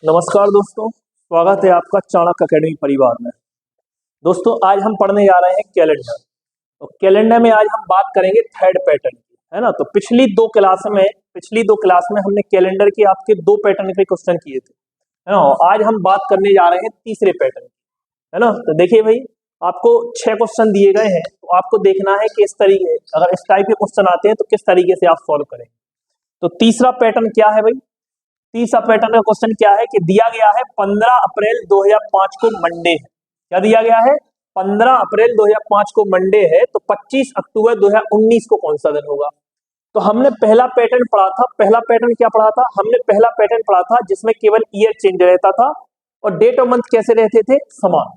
नमस्कार दोस्तों, स्वागत है आपका चाणक्य अकेडमी परिवार में। दोस्तों आज हम पढ़ने जा रहे हैं कैलेंडर। तो कैलेंडर में आज हम बात करेंगे थर्ड पैटर्न की, है ना। तो पिछली दो क्लास में हमने कैलेंडर के आपके दो पैटर्न के क्वेश्चन किए थे, है ना। आज हम बात करने जा रहे हैं तीसरे पैटर्न की, है ना। तो देखिए भाई, आपको 6 क्वेश्चन दिए गए हैं, तो आपको देखना है कि इस तरीके, अगर इस टाइप के क्वेश्चन आते हैं तो किस तरीके से आप सॉल्व करेंगे। तो तीसरा पैटर्न क्या है भाई? तीसरा पैटर्न का क्वेश्चन क्या है कि दिया गया है 15 अप्रैल 2005 को मंडे है। क्या दिया गया है? 15 अप्रैल 2005 को मंडे है, तो 25 अक्टूबर 2019 को कौन सा दिन होगा? तो हमने पहला पैटर्न पढ़ा था। पहला पैटर्न क्या पढ़ा था? हमने पहला पैटर्न पढ़ा था जिसमें केवल ईयर चेंज रहता था और डेट और मंथ कैसे रहते थे? समान।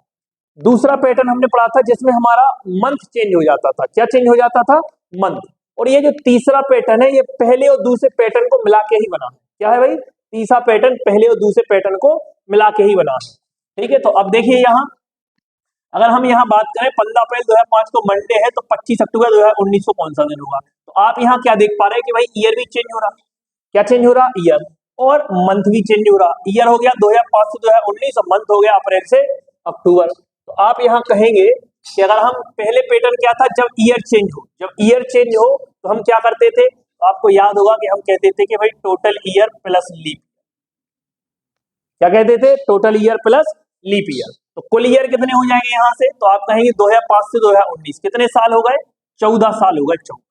दूसरा पैटर्न हमने पढ़ा था जिसमें हमारा मंथ चेंज हो जाता था। क्या चेंज हो जाता था? मंथ। और ये जो तीसरा पैटर्न है, ये पहले और दूसरे पैटर्न को मिला के ही बना है। क्या है भाई? तीसरा पैटर्न पहले और दूसरे पैटर्न को मिला के ही बना है। ठीक है, तो अब देखिए यहाँ, अगर हम यहाँ बात करें 15 अप्रैल 2005 को मंडे है, तो 25 अक्टूबर 2019 को कौन सा दिन होगा? तो आप यहाँ क्या देख पा रहे हैं कि भाई ईयर भी चेंज हो रहा। क्या चेंज हो रहा? ईयर। और मंथ भी चेंज हो रहा। ईयर हो गया 2005 से 2019 और मंथ हो गया अप्रैल से अक्टूबर। तो आप यहाँ कहेंगे कि अगर हम पहले पैटर्न क्या था, जब ईयर चेंज हो तो हम क्या करते थे? तो आपको याद होगा कि हम कहते थे कि भाई टोटल ईयर प्लस लीप। क्या कहते थे? Total year plus leap year. तो कुल ईयर कितने हो जाएंगे यहाँ से? तो आप कहेंगे 2005 से 2019 कितने साल हो गए? 14 साल हो गए। 14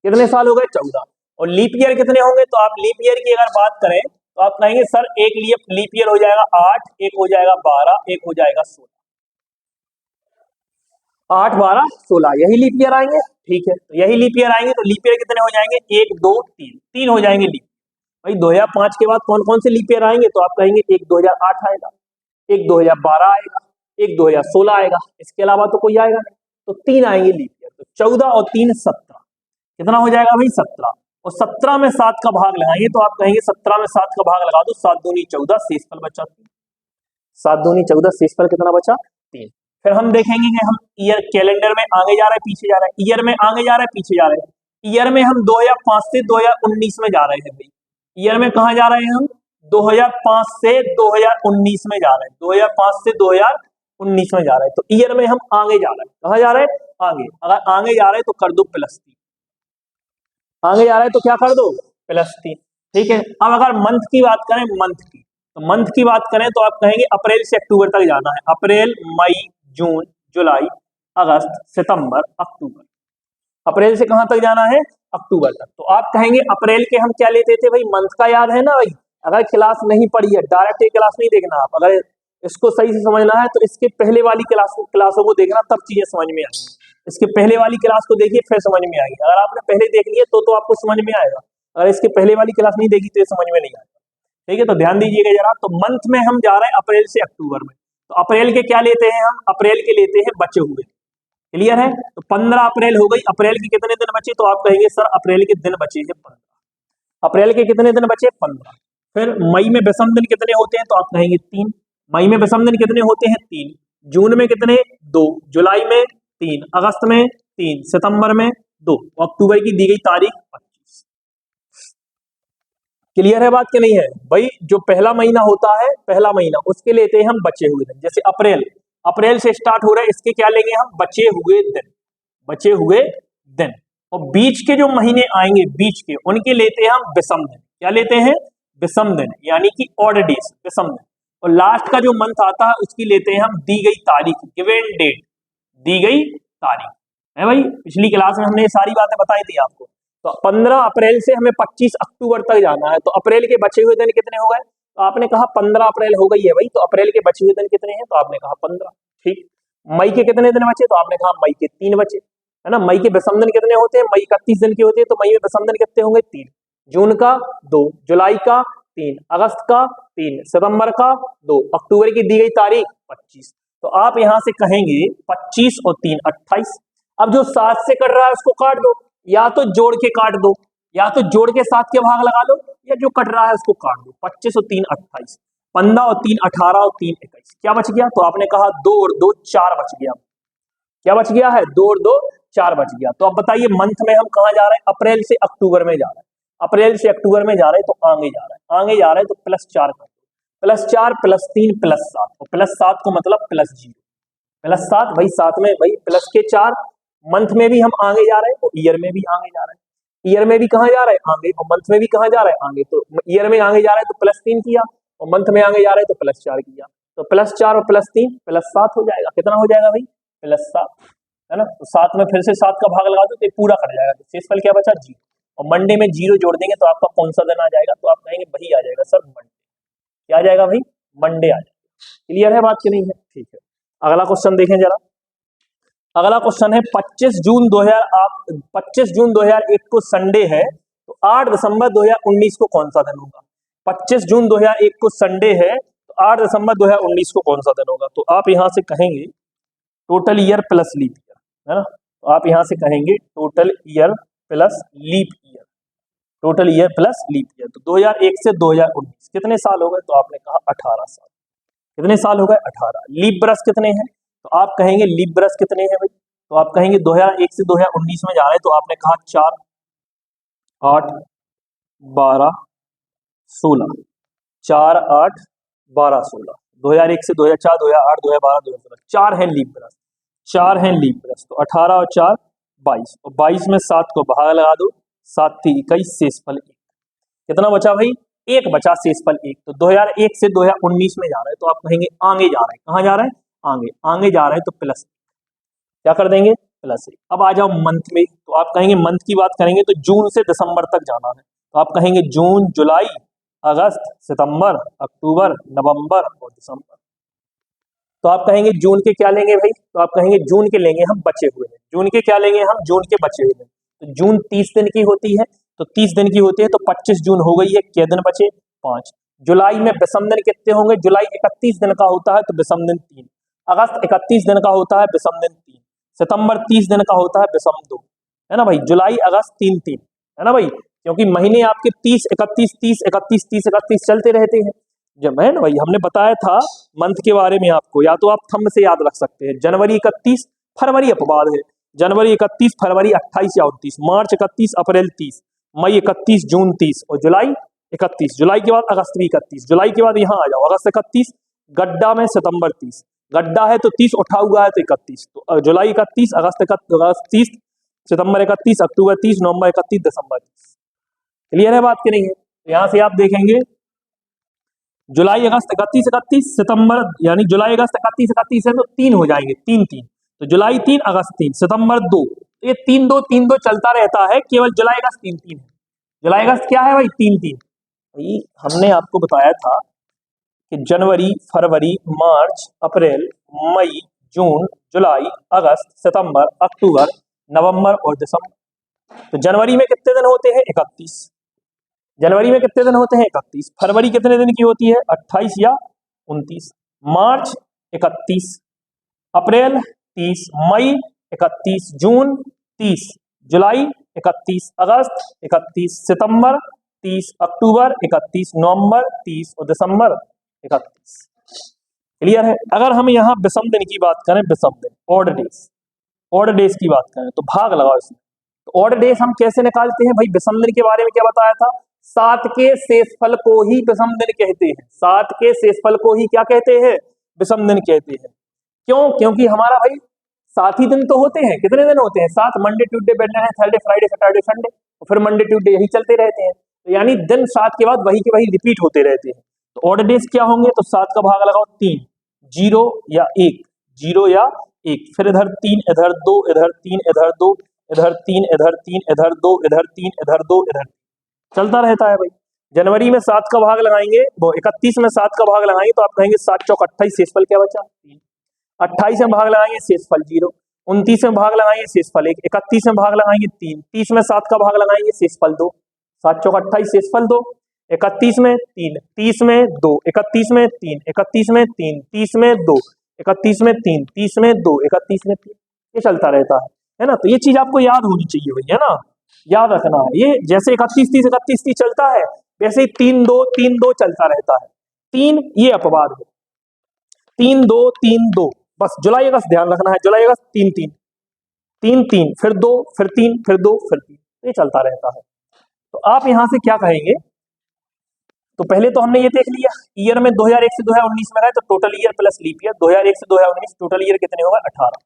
कितने साल हो गए? 14। और लीप ईयर कितने होंगे? तो आप लीप ईयर की अगर बात करें तो आप कहेंगे सर एक लीप ईयर हो जाएगा 8, एक हो जाएगा 12, एक हो जाएगा 16। 8, 12, 16 यही लीप ईयर आएंगे। ठीक है, तो यही लीप ईयर आएंगे। तो लीप ईयर कितने हो जाएंगे? 1, 2, 3, 3 हो जाएंगे लीप। भाई 2005 के बाद कौन कौन से लीप ईयर आएंगे? तो आप कहेंगे एक 2008 आएगा, एक 2012 आएगा, एक 2016 आएगा। इसके अलावा तो कोई आएगा नहीं। तो 3 आएंगे लीप ईयर। तो 14 और 3 17 कितना हो जाएगा भाई? 17। और 17 में 7 का भाग लगाएंगे तो आप कहेंगे 17 में 7 का भाग लगा दो, 7 दूनी 14, शेष फल बचा 3। 7 दूनी 14, शेष फल कितना बचा? 3। फिर हम देखेंगे कि हम ईयर कैलेंडर में आगे जा रहे हैं पीछे जा रहे हैं, ईयर में आगे जा रहे हैं पीछे जा रहे हैं। ईयर में हम 2005 से 2019 में जा रहे हैं भाई। ईयर में कहा जा रहे हैं हम? 2005 से 2019 में जा रहे हैं। 2005 से 2019 में जा रहे हैं। तो ईयर में हम आगे जा रहे हैं। कहा जा रहे हैं? आगे। अगर आगे जा रहे हैं तो कर दो +3। आगे जा रहे हैं तो क्या कर दो? +3। ठीक है, अब अगर मंथ की बात करें, तो मंथ की बात करें तो आप कहेंगे अप्रैल से अक्टूबर तक जाना है। अप्रैल, मई, जून, जुलाई, अगस्त, सितंबर, अक्टूबर। अप्रैल से कहां तक जाना है? अक्टूबर तक। तो आप कहेंगे अप्रैल के हम क्या लेते थे भाई? मंथ का याद है ना भाई। अगर क्लास नहीं पढ़ी है, डायरेक्ट ये क्लास नहीं देखना आप। अगर इसको सही से समझना है तो इसके पहले वाली क्लासों को देखना, तब चीजें समझ में आएंगी। इसके पहले वाली क्लास को देखिए, फिर समझ में आएगी। अगर आपने पहले देख लिया तो आपको समझ में आएगा। अगर इसके पहले वाली क्लास नहीं देखी तो ये समझ में नहीं आएगा। ठीक है, तो ध्यान दीजिएगा जरा। तो मंथ में हम जा रहे हैं अप्रैल से अक्टूबर में। तो अप्रैल के क्या लेते हैं हम? अप्रैल के लेते हैं बचे हुए। क्लियर है? तो 15 अप्रैल हो गई। अप्रैल के कितने दिन बचे? तो आप कहेंगे सर अप्रैल के दिन बचे हैं 15। अप्रैल के कितने दिन बचे? 15। फिर मई में विषम दिन कितने होते हैं? तो आप कहेंगे 3। मई में विषम दिन कितने होते हैं? 3। जून में कितने? 2। जुलाई में 3। अगस्त में 3। सितंबर में 2। अक्टूबर की दी गई तारीख 25। क्लियर है बात कि नहीं है भाई? जो पहला महीना होता है, पहला महीना, उसके लेते हैं हम बचे हुए दिन। जैसे अप्रैल से स्टार्ट हो रहा है, इसके क्या लेंगे हम? बचे हुए दिन। और बीच के जो महीने आएंगे, बीच के, उनके लेते हैं हम विषम दिन। क्या लेते हैं? विषम दिन, यानी कि ऑड डेज, विषम दिन। और लास्ट का जो मंथ आता है उसकी लेते हैं हम दी गई तारीख, गिवन डेट, दी गई तारीख। है भाई? पिछली क्लास में हमने ये सारी बातें बताई थी आपको। तो 15 अप्रैल से हमें 25 अक्टूबर तक जाना है। तो अप्रैल के बचे हुए दिन कितने हो गए? तो आपने कहा 15 अप्रैल हो गई है भाई, तो अप्रैल के बचे हुए दिन कितने हैं? तो आपने कहा 15। ठीक। मई के कितने दिन बचे? तो आपने कहा मई के 3 बचे, है ना। मई के विषम दिन कितने होते हैं? मई 31 दिन के होते हैं, तो मई में विषम दिन कितने होंगे? 3। जून का 2, जुलाई का 3, अगस्त का 3, सितंबर का 2, अक्टूबर की दी गई तारीख 25। तो आप यहां से कहेंगे 25 और 3 28। अब जो 7 से कट रहा है उसको काट दो, या तो जोड़ के काट दो, या तो जोड़ के 7 के भाग लगा लो, या जो कट रहा है उसको काट दो। 25 और 3 28, 15 और 3 18 और 3 21। क्या बच गया? तो आपने कहा 2 और 2 4 बच गया। क्या बच गया है? 2 और 2 4 बच गया। तो अब बताइए मंथ में हम कहा जा रहे हैं? अप्रैल से अक्टूबर में जा रहे हैं। अप्रैल से अक्टूबर में जा रहे हैं तो आगे जा रहे हैं, तो +4 कर दो। +4 +3 +7, और +7 को मतलब +0, +7 भाई 7 में भाई प्लस के 4, मंथ में भी हम आगे जा रहे हैं और ईयर में भी आगे जा रहे हैं। ईयर में भी कहाँ जा रहे हैं आगे, और मंथ में भी कहाँ जा रहे हैं आगे। तो ईयर में आगे जा रहे हैं तो +3 किया, और मंथ में आगे जा रहे हैं तो +4 किया, तो +4 और +3 +7 हो जाएगा। कितना हो जाएगा भाई, +7, है ना। तो 7 में फिर से 7 का भाग लगा दो तो ये पूरा कट जाएगा, तो शेषफल क्या बचा, 0। और मंडे में 0 जोड़ देंगे तो आपका कौन सा दिन आ जाएगा, तो आप कहेंगे वही आ जाएगा सर, मंडे। क्या आ जाएगा भाई, मंडे आ जाएगा। क्लियर है बात की नहीं है, ठीक है। अगला क्वेश्चन देखें जरा। अगला क्वेश्चन है 25 जून 2001 को संडे है, तो 8 दिसंबर 2019 को कौन सा दिन होगा। 25 जून 2001 को संडे है, तो 8 दिसंबर 2019 को कौन सा दिन होगा। तो आप यहां से कहेंगे total year plus leap year, है ना। तो आप यहां से कहेंगे total year plus leap year, total year plus leap year. तो 2001 से 2019 कितने साल हो गए, तो आपने कहा 18 साल। कितने साल हो गए, 18। लीप बरस कितने हैं, तो आप कहेंगे लीप बरस कितने हैं भाई, तो आप कहेंगे 2001 से 2019 में जा रहे हैं, तो आपने कहा 4, 8, 12, 16, 4, 8, 12, 16, 2001 से 2004, 2008, 2012, 2016, 4 हैं लीप बरस, 4 हैं लीप बरस। तो 18 और 4 22, और 22 में 7 को भाग लगा दो, 7 थी 21, शेषफल 1। कितना बचा भाई, 1 बचा, शेषफल 1। तो 2001 से 2019 में जा रहे हैं, तो आप कहेंगे आगे जा रहे हैं, कहाँ जा रहे हैं, आगे, आगे जा रहे हैं, तो प्लस क्या कर देंगे, +1। अब आ जाओ मंथ में, तो आप कहेंगे मंथ की बात करेंगे तो जून से दिसंबर तक जाना है, तो आप कहेंगे जून, जुलाई, अगस्त, सितंबर, अक्टूबर, नवंबर और दिसंबर। तो आप कहेंगे जून के क्या लेंगे भाई, तो आप कहेंगे जून के लेंगे हम बचे हुए हैं। जून के क्या लेंगे हम, जून के बचे हुए हैं। तो जून 30 दिन की होती है, तो 30 दिन की होती है, तो 25 जून हो गई है, क्या दिन बचे, 5। जुलाई में विषम दिन कितने होंगे, जुलाई 31 दिन का होता है, तो विषम दिन 3। अगस्त 31 दिन का होता है, विषम दिन 3। सितंबर 30 दिन का होता है, विषम 2, है ना भाई। जुलाई अगस्त 3 3, है ना भाई, क्योंकि महीने आपके 30 31 30 31 30 31 चलते रहते हैं। जब है ना भाई, हमने बताया था मंथ के बारे में आपको, या तो आप थंब से याद रख सकते हैं। जनवरी 31, फरवरी अपवाद है, जनवरी 31, फरवरी 28 या 29, मार्च 31, अप्रैल 30, मई 31, जून 30 और जुलाई 31। जुलाई के बाद अगस्त भी 31, जुलाई के बाद यहाँ आ जाओ, अगस्त 31, गड्ढा में सितंबर 30, गड्ढा है तो 30 उठा हुआ है तो 31, तो जुलाई 31, अगस्त 30, सितंबर 31, अक्टूबर 30, नवंबर 31, दिसंबर 30। क्लियर है बात की नहीं है। तो यहाँ से आप देखेंगे जुलाई अगस्त 31 31, सितंबर यानी जुलाई अगस्त 31 31 है तो 3 हो जाएंगे, 3 3, तो जुलाई 3, अगस्त 3, सितंबर 2, ये 3 2 3 2 चलता रहता है, केवल जुलाई अगस्त 3 3 है। जुलाई अगस्त क्या है भाई, 3 3। भाई हमने आपको बताया था कि जनवरी, फरवरी, मार्च, अप्रैल, मई, जून, जुलाई, अगस्त, सितंबर, अक्टूबर, नवंबर और दिसंबर। तो जनवरी में कितने दिन होते हैं, 31। जनवरी में कितने दिन होते हैं, 31। फरवरी कितने दिन की होती है, 28 या 29। मार्च 31, अप्रैल 30, मई 31, जून 30, जुलाई 31, अगस्त 31, सितंबर 30, अक्टूबर 31, नवंबर 30 और दिसंबर 31। क्लियर है। अगर हम यहाँ विषम दिन की बात करें, विषम दिन, ऑड डेज, ऑड डेज की बात करें तो भाग लगाओ इसमें। तो ऑड डेज हम कैसे निकालते हैं भाई, विषम दिन के बारे में क्या बताया था, 7 के शेषफल को ही विषम दिन कहते हैं। 7 के शेषफल को ही क्या कहते हैं, विषम दिन कहते हैं। क्यों, क्योंकि हमारा भाई 7 ही दिन तो होते हैं। कितने दिन होते हैं, 7, Monday Tuesday Wednesday Thursday Friday Saturday Sunday, और फिर मंडे ट्यूसडे यही चलते रहते हैं। तो यानी दिन 7 के बाद वही के वही रिपीट होते रहते हैं। तो ऑड डेज क्या होंगे, तो 7 का भाग लगाओ 3, 0 या 1, 0 या 1, फिर इधर 3, इधर 2, इधर 3, इधर 2, इधर 3, इधर 3, इधर 2, इधर 3, इधर 2, इधर चलता रहता है भाई। जनवरी में 7 का भाग लगाएंगे, वो 31 में 7 का भाग लगाएंगे तो आप कहेंगे 7 चौक 28, शेषफल क्या बचा, 3। 28 में भाग लगाएंगे, शेषफल 0। 29 में भाग लगाएंगे, शेषफल 1। 31 में भाग लगाएंगे, 3। 30 में 7 का भाग लगाएंगे, शेषफल 2। 7 चौक 28, शेषफल 2। 31 में 3, 30 में 2, 31 में 3, 31 में 3, 30 में 2, 31 में 3, 30 में 2, 31 में 3, ये चलता रहता है ना। तो ये चीज आपको याद होनी चाहिए भाई, है ना, याद रखना है। ये जैसे 31 30 31 30 चलता है, वैसे ही 3 2 3 2 चलता रहता है। 3 ये अपवाद है, 3 2 3 2, बस जुलाई अगस्त ध्यान रखना है, जुलाई अगस्त 3 3 3 3, फिर 2, फिर 3, फिर 2, फिर 3, ये चलता रहता है। तो आप यहां से क्या कहेंगे, तो पहले तो हमने ये देख लिया ईयर में 2001 से 2019 में गए तो total year plus leap year, 2001 से 2019 टोटल ईयर कितने होगा 18,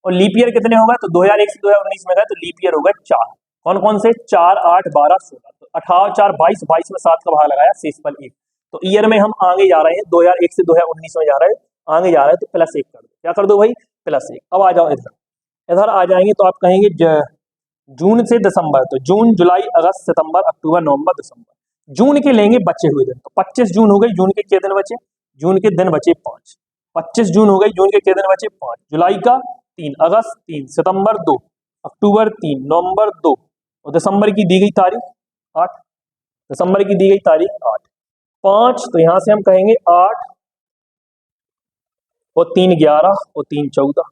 और लीप ईयर कितने होगा तो 2001 से 2019 में गए तो लीप ईयर होगा 4। कौन कौन से 4, 8, 12, 16, तो 18, 4, 22, 22 में 7 का भाग लगाया शेषफल 1। तो ईयर में हम आगे जा रहे हैं 2001 से 2019 में जा रहे हैं, आगे जा रहे हैं तो प्लस 1 कर दो, क्या कर दो भाई प्लस 1। अब आ जाओ इधर, इधर आ जाएंगे तो आप कहेंगे जून से दिसंबर, तो जून, जुलाई, अगस्त, सितंबर, अक्टूबर, नवंबर, दिसंबर। जून के लेंगे बचे हुए दिन, तो 25 जून हो गई, जून के दिन बचे, जून के दिन बचे 5, 25 जून हो गई, जून के दिन बचे 5, जुलाई का 3, अगस्त 3, सितंबर 2, अक्टूबर 3, नवंबर 2, और दिसंबर की दी गई तारीख 8, दिसंबर की दी गई तारीख 8, 5, तो यहां से हम कहेंगे 8 और 3 11 और 3 14,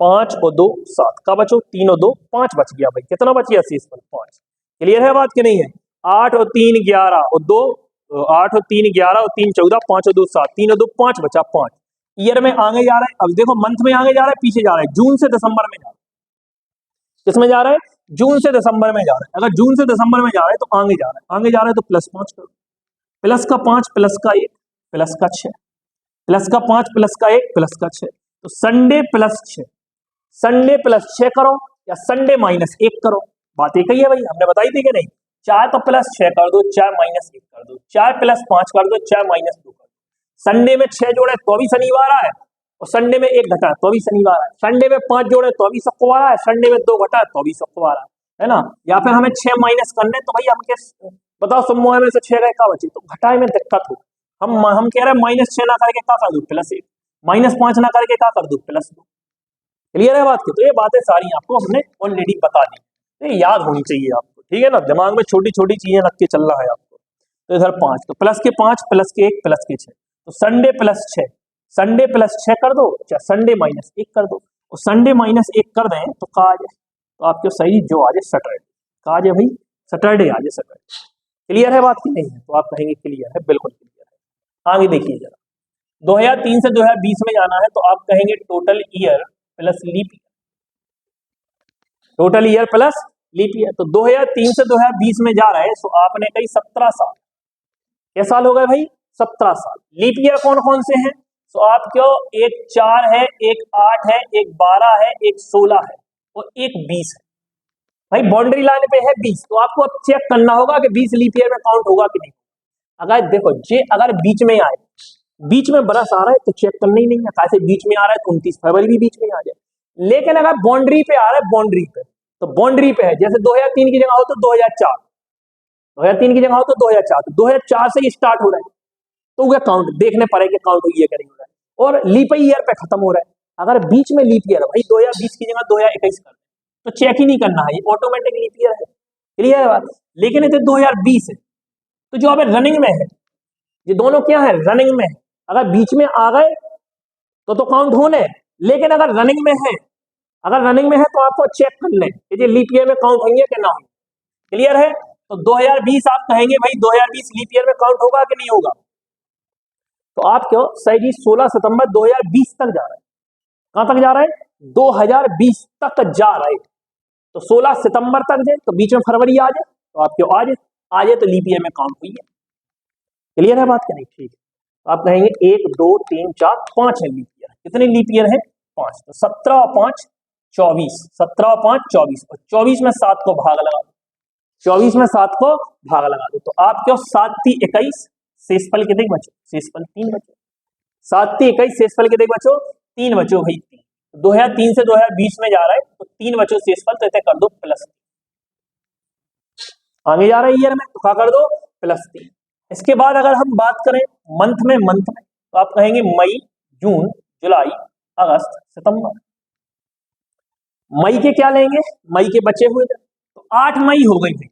5 और 2 7 का बचो, 3 और 2 5 बच गया भाई, कितना बच गया शेषफल 5। क्लियर है बात कि नहीं है? 8 और 3 11 और 2, 8 और 3 11 और 3 14, 5 और 2 7, 3 और 2 5 बचा 5। ईयर में आगे जा रहा है, अब देखो मंथ में आगे जा रहा है पीछे जा रहा है, जून से दिसंबर में जा रहा है, किसमें जा रहा है जून से दिसंबर में जा रहा है। अगर जून से दिसंबर में जा रहा है तो आगे जा रहा है, आगे जा रहा है तो प्लस 5 करो, प्लस का 5 प्लस का 1 प्लस का 6, प्लस का 5 प्लस का 1 प्लस का 6, तो संडे प्लस 6, संडे प्लस 6 करो या संडे माइनस 1 करो, बात एक ही है भाई, हमने बताई थी कि नहीं। चाहे तो प्लस 6 कर दो, चाहे माइनस 1 कर दो, चाहे प्लस 5 कर दो, चाहे माइनस 2 कर दो। संडे में 6 जोड़े तो भी शनिवार है, और संडे में 1 घटा तो भी शनिवार है, संडे में 5 जोड़े तो भी शुक्रवार है, संडे में 2 घटा तो भी शुक्रवार है ना। या फिर हमें 6 माइनस करने तो भाई हम कैसे बताओ, समूह में से 6 गए का बचे, तो घटाए में दिक्कत हो, हम कह रहे हैं माइनस 6 ना करके क्या कर दो प्लस 1, माइनस 5 ना करके क्या कर दो प्लस 2। क्लियर है बात की? तो ये बातें सारी आपको हमने ऑलरेडी बता दी, ये याद होनी चाहिए आपको, ठीक है ना, दिमाग में छोटी छोटी चीजें रख के चलना है आपको। तो इधर 5, तो प्लस के 5 प्लस के 1 प्लस के 6, तो संडे प्लस 6, संडे प्लस 6 कर दो, चाहे संडे माइनस 1 कर दो, और संडे माइनस 1 कर दें तो का आ जाए, तो आपको सही जो आ जाए सैटरडे, का आ जाए भाई सैटरडे आ जाए, सैटरडे। क्लियर है बात की नहीं है? तो आप कहेंगे क्लियर है, बिल्कुल क्लियर है। आगे देखिए जरा, 2003 से 2020 में जाना है, तो आप कहेंगे total year plus leap year, total year plus leap year. तो 2003 से 2020 में जा रहे हैं, तो आपने कही 17 साल, क्या साल हो गए भाई 17 साल। लीप ईयर कौन कौन से हैं? तो आप क्यों, एक 4 है, एक 8 है, एक 12 है, एक 16 है, और एक 20 है। भाई बाउंड्री लाइन पे है 20, तो आपको अब चेक करना होगा कि 20 लीप ईयर में काउंट होगा कि नहीं। अगर देखो जे अगर बीच में आए, बीच में बरस आ रहा है तो चेक करना ही नहीं है, कैसे बीच में आ रहा है तो 29 फरवरी भी बीच में आ जाए। लेकिन अगर बाउंड्री पे आ रहा है, बाउंड्री पे, तो बाउंड्री पे है, जैसे 2003 की जगह हो तो 2004, 2003 की जगह हो तो 2004, तो 2004 से ही स्टार्ट हो रहा है, तो वह काउंट देखने पड़ेगा काउंट हुई है कि नहीं हो रहा है, और लीप ईयर पे खत्म हो रहा है। अगर बीच में लीप ईयर है भाई 2020 की जगह 2021 कर, तो चेक ही नहीं करना है, ये ऑटोमेटिक लीप ईयर है। क्लियर है बात? लेकिन इसे 2020 है, तो जो अभी रनिंग में है, ये दोनों क्या है रनिंग में है, अगर बीच में आ गए तो काउंट होने, लेकिन अगर रनिंग में है, अगर रनिंग में है तो आपको चेक कर लें कि ये लीप ईयर में काउंट होंगे कि ना होंगे। क्लियर है? तो 2020 आप कहेंगे भाई 2020 लीप ईयर में काउंट होगा कि नहीं होगा, तो आप क्यों सही जी 16 सितंबर 2020 तक जा रहे हैं, कहां तक जा रहे हैं 2020 तक जा रहे हैं, तो 16 सितंबर तक जाए तो बीच में फरवरी आ जाए, तो आप क्यों आ जाए तो लीप ईयर में काउंट हुई है। क्लियर है बात कि नहीं? ठीक है, तो आप कहेंगे 1 2 3 4 5 है लीप ईयर, कितने लीप ईयर है 5, तो 17 और 5 24, 17 और 5 24, और 24 में 7 को भाग लगा दो, 24 में 7 को भाग लगा दो, तो आप क्यों 7 3 21, शेषफल कितने बचो, शेषफल 3 बचो, 7 3 21, शेषफल कितने बचो 3 बचो भाई 3, 2003 से 2020 में जा रहा है तो 3 बचो शेषफल, तो इसे कर दो प्लस, आगे जा रहा है ईयर में तो क्या कर दो प्लस 3। इसके बाद अगर हम बात करें मंथ में, तो आप कहेंगे मई, जून, जुलाई, अगस्त, सितंबर। मई के क्या लेंगे, मई के बचे हुए दिन, तो 8 मई हो गई भाई,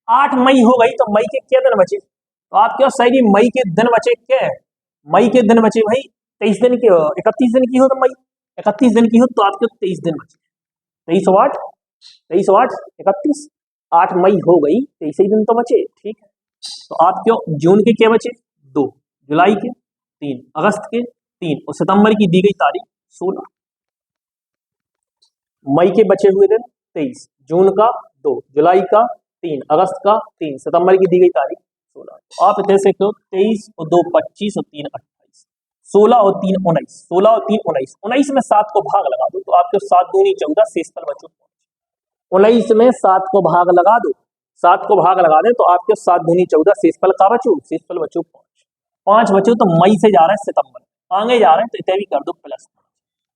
8 मई हो गई, तो मई के क्या दिन बचे, तो आप क्यों सही मई के दिन बचे, क्या है मई के दिन बचे भाई 23 दिन की, 31 दिन की हो तो मई 31 दिन की हो, तो आपके 23 दिन बचे, 23 8 31, 8 मई हो गई, 23 ही दिन तो बचे, ठीक है। तो आप क्यों जून के क्या बचे 2, जुलाई के 3, अगस्त के 3, और सितंबर की दी गई तारीख 16। मई के बचे हुए दिन 23, जून का 2, जुलाई का 3, अगस्त का 3, सितंबर की दी गई तारीख 16। तो आप इतने से क्यों 23 और 2 25 और 3 28, 16 और 3 19, 16 और 3 19, 19 में 7 को भाग लगा दो तो आपके 7 दूनी 14 शेषफल बचो 19 में 7 को भाग लगा दो, 7 को भाग लगा दें तो आपके 7 दूनी 14 शेषफल का बचो, शेषफल बचो 5 बचो। तो मई से जा रहे हैं सितंबर, आगे जा रहे हैं तो इतने भी कर दो प्लस,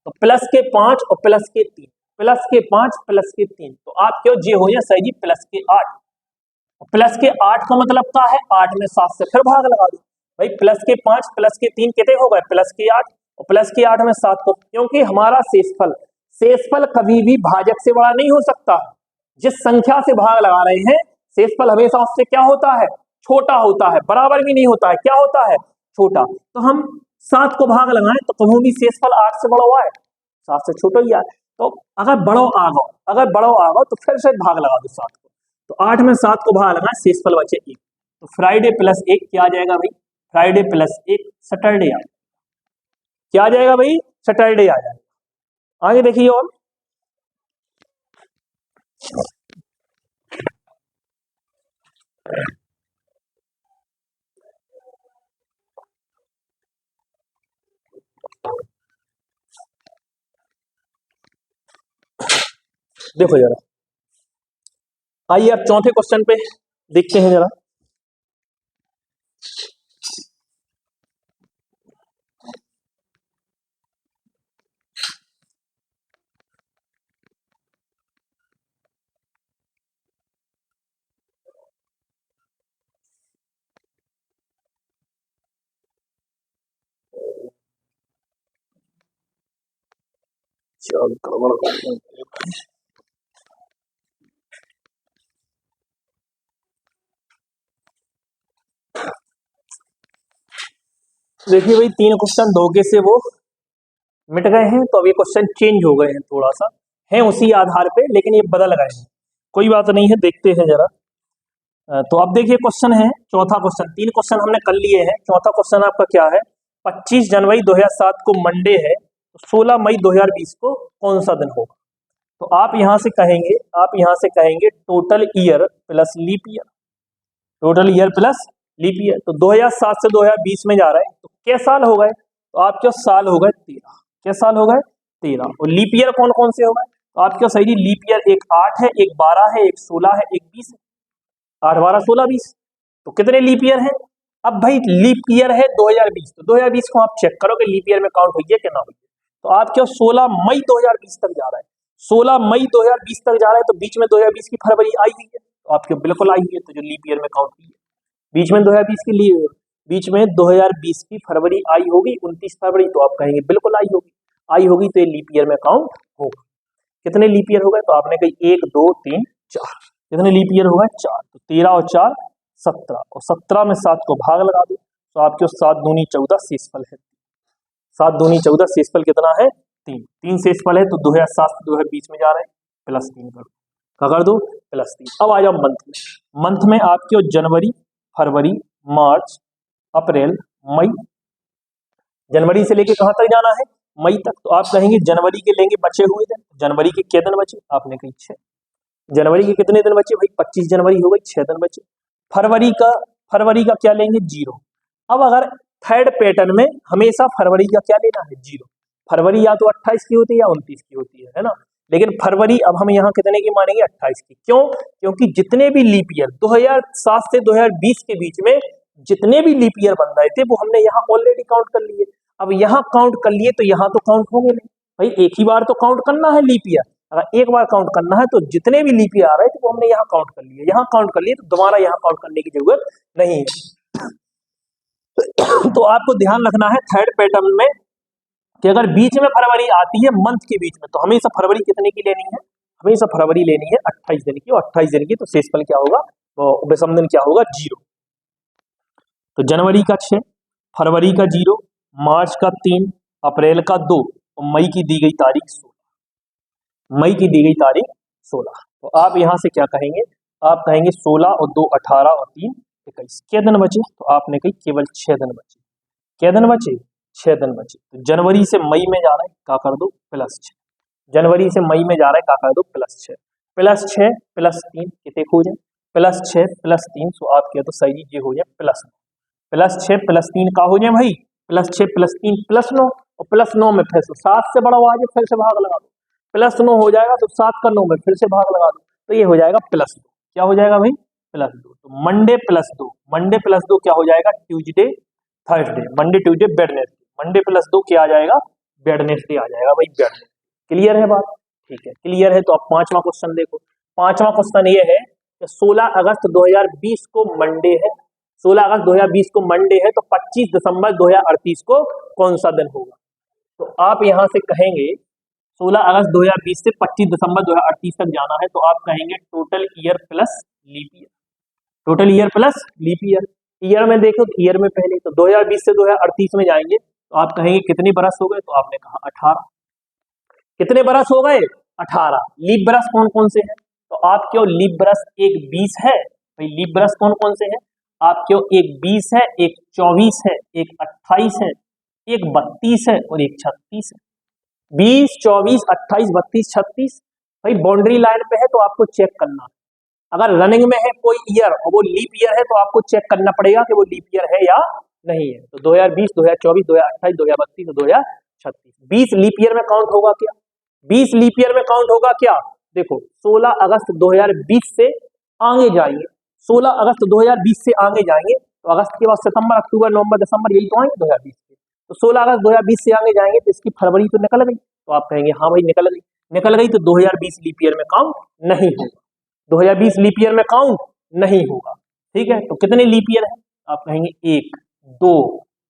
तो प्लस के 5 और प्लस के 3, प्लस के 5 प्लस के 3, तो आप क्यों जे हो जाए सही जी प्लस के 8, प्लस के 8 का मतलब क्या है 8 में 7 से फिर भाग लगा दो भाई, प्लस के 5 प्लस के 3 कितने हो गए प्लस के 8 और प्लस के 8 में 7 को, क्योंकि हमारा शेषफल कभी भी भाजक से बड़ा नहीं हो सकता, जिस संख्या से भाग लगा रहे हैं शेषफल हमेशा उससे क्या होता है छोटा होता है, बराबर भी नहीं होता है, क्या होता है छोटा। तो हम 7 को भाग लगाएं तो कभी भी शेषफल 8 से बड़ा हुआ है 7 से छोटा ही है, तो अगर बड़ो आ गो तो फिर से भाग लगा दो 7 को, तो 8 में 7 को भाग लगाएं शेषफल बचे 1, तो फ्राइडे प्लस 1 क्या आ जाएगा भाई, फ्राइडे प्लस 1 सैटरडे आ जाएगा, क्या आ जाएगा भाई सैटरडे आ जाएगा। आगे देखिए और देखो जरा, आइए अब चौथे क्वेश्चन पे देखते हैं जरा। देखिए भाई 3 क्वेश्चन धोखे से वो मिट गए हैं, तो अभी क्वेश्चन चेंज हो गए हैं, थोड़ा सा है उसी आधार पे लेकिन ये बदल गए हैं, कोई बात नहीं है, देखते हैं जरा। तो अब देखिए क्वेश्चन है चौथा क्वेश्चन, 3 क्वेश्चन हमने कर लिए हैं, चौथा क्वेश्चन आपका क्या है 25 जनवरी 2007 को मंडे है, तो 16 मई 2020 को कौन सा दिन होगा। तो आप यहां से कहेंगे total year plus leap year, total year plus leap year, तो 2007 से 2020 में जा रहा है तो क्या साल हो गए, तो आपके साल हो गए 13, क्या साल हो गए 13, और लीप ईयर कौन कौन से हो गए, तो आपके सही लीप ईयर एक 8 है, एक 12 है, एक 16 है, एक 20 है, 8 12 16 20, तो कितने लीप ईयर है। अब भाई लीप ईयर है 2020, तो 2020 को आप चेक करो कि लीप ईयर में काउंट हुई है कि ना हुई है, तो आप क्या 16 मई 2020 तक जा रहा है, 16 मई 2020 तक जा रहा है, तो बीच में 2020 की फरवरी आई हुई है, तो आपके बिल्कुल आई हुई है, तो जो लीप ईयर में काउंट हुई है बीच में 2020 के लिए, बीच में 2020 की फरवरी आई होगी 29 फरवरी, तो आप कहेंगे बिल्कुल आई होगी, तो ये लीप ईयर में काउंट होगा। कितने लीप ईयर हो गए, तो आपने कही 1 2 3 4, कितने लीप ईयर हो गए 4, तो 13 और 4 17, और 17 में 7 को भाग लगा दो तो आपके 7 दूनी 14 शेषफल है, 7 दूनी 14 शेषफल कितना है 3, 3 शेषफल है, तो 2007 से 2020 में जा रहे हैं प्लस 3 कर दो, क्या कर दो प्लस 3। अब आ जाओ मंथ में आपके जनवरी फरवरी मार्च अप्रैल मई, जनवरी से लेके कहां तक जाना है मई तक, तो आप कहेंगे जनवरी के लेंगे बचे हुए दिन, जनवरी के कितने दिन बचे, आपने कही 6, जनवरी के कितने दिन बचे भाई 25 जनवरी हो गई 6 दिन बचे, फरवरी का क्या लेंगे 0। अब अगर थर्ड पैटर्न में हमेशा फरवरी का क्या लेना है 0, फरवरी या तो 28 की होती है या 29 की होती है ना, लेकिन फरवरी अब हम यहाँ कितने की मानेंगे 28 की, क्यों, क्योंकि जितने भी लीप ईयर 2007 से 2020 के बीच में जितने भी लीप ईयर बन रहे थे वो हमने यहाँ ऑलरेडी काउंट कर लिए, अब यहाँ काउंट कर लिए तो यहाँ तो काउंट होंगे नहीं भाई, एक ही बार तो काउंट करना है लीप ईयर, अगर एक बार काउंट करना है तो जितने भी लीप ईयर आ रहे थे वो हमने यहाँ काउंट कर लिए, यहाँ काउंट कर लिए, तो दोबारा यहाँ काउंट करने की जरूरत नहीं है। तो आपको ध्यान रखना है थर्ड पैटर्न में कि अगर बीच में फरवरी आती है मंथ के बीच में, तो हमेशा फरवरी कितने की लेनी है, हमेशा फरवरी लेनी है 28 दिन की, और 28 दिन की तो शेषफल क्या होगा, विषम दिन क्या होगा 0, तो जनवरी का 6, फरवरी का 0, मार्च का 3, अप्रैल का 2, और मई की दी गई तारीख 16, मई की दी गई तारीख 16, तो आप यहां से क्या कहेंगे, आप कहेंगे 16 और 2 18 और 3 21, क्या दिन बचे, तो आपने कही केवल 6 दिन बचे, क्या दिन बचे 6 दिन बचे, तो जनवरी से मई में जा रहा है क्या कर दो +6, जनवरी से मई में जा रहा है क्या कर दो +6 +6 +3 कितने हो जाए +6 +3, सो आप किया तो सही ये हो जाए +9। +6 +3 का हो जाए भाई +6 +3 +9, और +9 में फिर से 7 से बड़ा हुआ है, फिर से भाग लगा दो, +9 हो जाएगा तो 7 का 9 में फिर से भाग लगा दो, तो ये हो जाएगा +2। क्या हो जाएगा भाई +2। तो मंडे +2, मंडे +2 क्या हो जाएगा Tuesday Thursday, Monday Tuesday Wednesday, Monday +2 क्या आ जाएगा वेडनेसडे आ जाएगा भाई वेडनेसडे। क्लियर है बात? ठीक है, क्लियर है। तो अब पांचवा क्वेश्चन देखो। पांचवा क्वेश्चन ये है कि 16 अगस्त 2020 को मंडे है, 16 अगस्त 2020 को मंडे है, तो 25 दिसंबर 2038 को कौन सा दिन होगा? तो आप यहां से कहेंगे 16 अगस्त 2020 से 25 दिसंबर 2038 तक जाना है, तो आप कहेंगे total year plus leap year, total year plus leap year. Year में देखो तो ईयर में पहले तो 2020 से 2038 में जाएंगे, तो आप कहेंगे कितने बरस हो गए? तो आपने कहा 18। कितने बरस हो गए? 18। लीप बरस कौन कौन से हैं? तो आपके लीप बरस एक 20 है भाई, लीप बरस कौन कौन से हैं आपके? एक 20 है, एक 24 है, एक 28 है, एक 32 है और एक 36 है। 20 24 28 32 36 भाई बाउंड्री लाइन पे है, तो आपको चेक करना है। अगर रनिंग में है कोई ईयर और वो लीप ईयर है, तो आपको चेक करना पड़ेगा कि वो लीप ईयर है या नहीं है। तो 2020 2024 2028 2032 2036 20 लीप ईयर में काउंट होगा क्या? 20 लीप ईयर में काउंट होगा क्या? देखो 16 अगस्त 2020 से आगे जाएंगे, 16 अगस्त 2020 से आगे जाएंगे, तो अगस्त के बाद सितंबर अक्टूबर नवंबर दिसंबर यही तो आएंगे 2020 के। तो 16 अगस्त 2020 से आगे जाएंगे तो इसकी फरवरी तो निकल गई, तो आप कहेंगे हाँ भाई निकल गई, निकल गई तो 2020 लीप ईयर में काउंट नहीं होगा, 2020 लीप ईयर में काउंट नहीं होगा। ठीक है, तो कितने लीप ईयर है? आप कहेंगे 1 2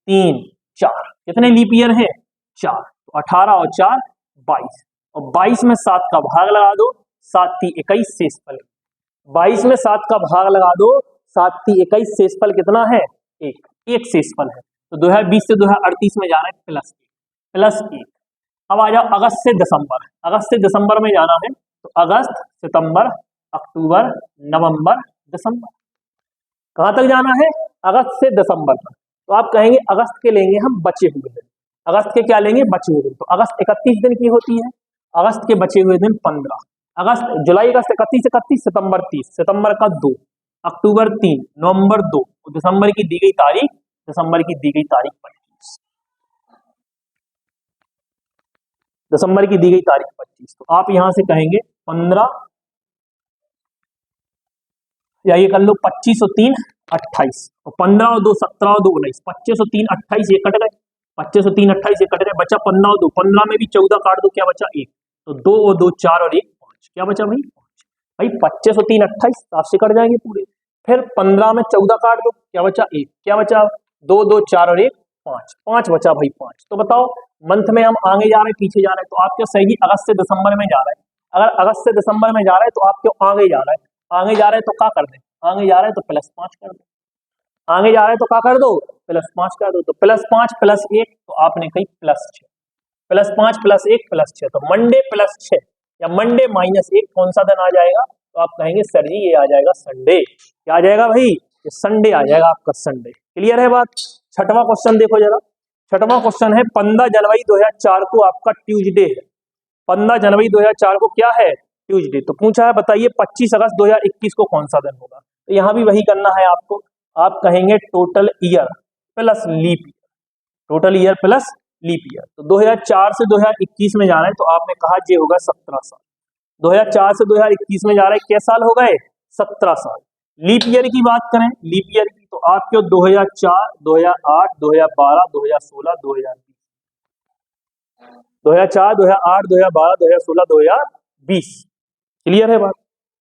3 4। कितने लीप ईयर है? 4। तो 18 और 4 22, और 22 में 7 का भाग लगा दो, 7 3 21 शेषफल। 22 में 7 का भाग लगा दो, 7 3 21 शेषफल कितना है? 1 शेषफल है। तो 2020 से 2038 में जाना है +1। अब आ जाओ अगस्त से दिसंबर, अगस्त से दिसंबर में जाना है, तो अगस्त सितंबर अक्टूबर नवंबर दिसंबर, कहां तक जाना है? अगस्त से दिसंबर तक। तो आप कहेंगे अगस्त के लेंगे हम बचे हुए दिन, अगस्त के क्या लेंगे? बचे हुए दिन। तो अगस्त 31 दिन की होती है, अगस्त के बचे हुए दिन 15। अगस्त जुलाई अगस्त 31 सितंबर 30, सितंबर का 2, अक्टूबर 3, नवंबर 2, और दिसंबर की दी गई तारीख, दिसंबर की दी गई तारीख 25, दिसंबर की दी गई तारीख 25। तो आप यहां से कहेंगे 15, या ये कर लो 25 और 3 28, और 15 और 2 17 और 2 19, 25 और 3 28 ये कट गए, 25 और 3 28 ये कट गए, बचा 15 और 2, 15 में भी 14 काट दो, क्या बचा? 1। तो 2 और 2 4 और 1 5, क्या बचा भाई? 5। भाई 25 और 3 28, 7 से कट जाएंगे पूरे। फिर 15 में 14 काट दो, क्या बचा? 1। क्या बचा? 2 2 4 और 1 5, 5 बचा भाई 5। तो बताओ मंथ में हम आगे जा रहे हैं पीछे जा रहे हैं? तो आपके सही अगस्त से दिसंबर में जा रहे हैं, अगर अगस्त से दिसंबर में जा रहे हैं तो आपके आगे जा रहा है, आगे जा रहे हैं तो क्या कर दें? आगे जा रहे हैं तो +5 कर दो, आगे जा रहे हैं तो क्या कर दो? +5 कर दो। तो +5 +1, तो आपने कही +6, +5 +1 +6, तो मंडे +6 या मंडे -1 कौन सा दिन आ जाएगा? तो आप कहेंगे सर जी ये आ जाएगा संडे। क्या आ जाएगा भाई? ये संडे आ जाएगा आपका, संडे। क्लियर है बात? छठवां क्वेश्चन देखो जरा, छठवां क्वेश्चन है 15 जनवरी 2004 को आपका ट्यूजडे है, 15 जनवरी 2004 को क्या है? ट्यूजडे। तो पूछा है बताइए 25 अगस्त 2021 को कौन सा दिन होगा? तो यहां भी वही करना है आपको, आप कहेंगे total year plus leap year, total year plus leap year. तो 2004 से 2021 में जा रहे हैं, तो आपने कहा ये होगा 17 साल। 2004 से 2021 में जा रहे हैं, क्या साल हो गए? 17 साल। लीप ईयर की बात करें, लीप ईयर की, तो आपके 2004 2008 2012 2016 2020, 2004 2008 2012 2016 2020। क्लियर है बात?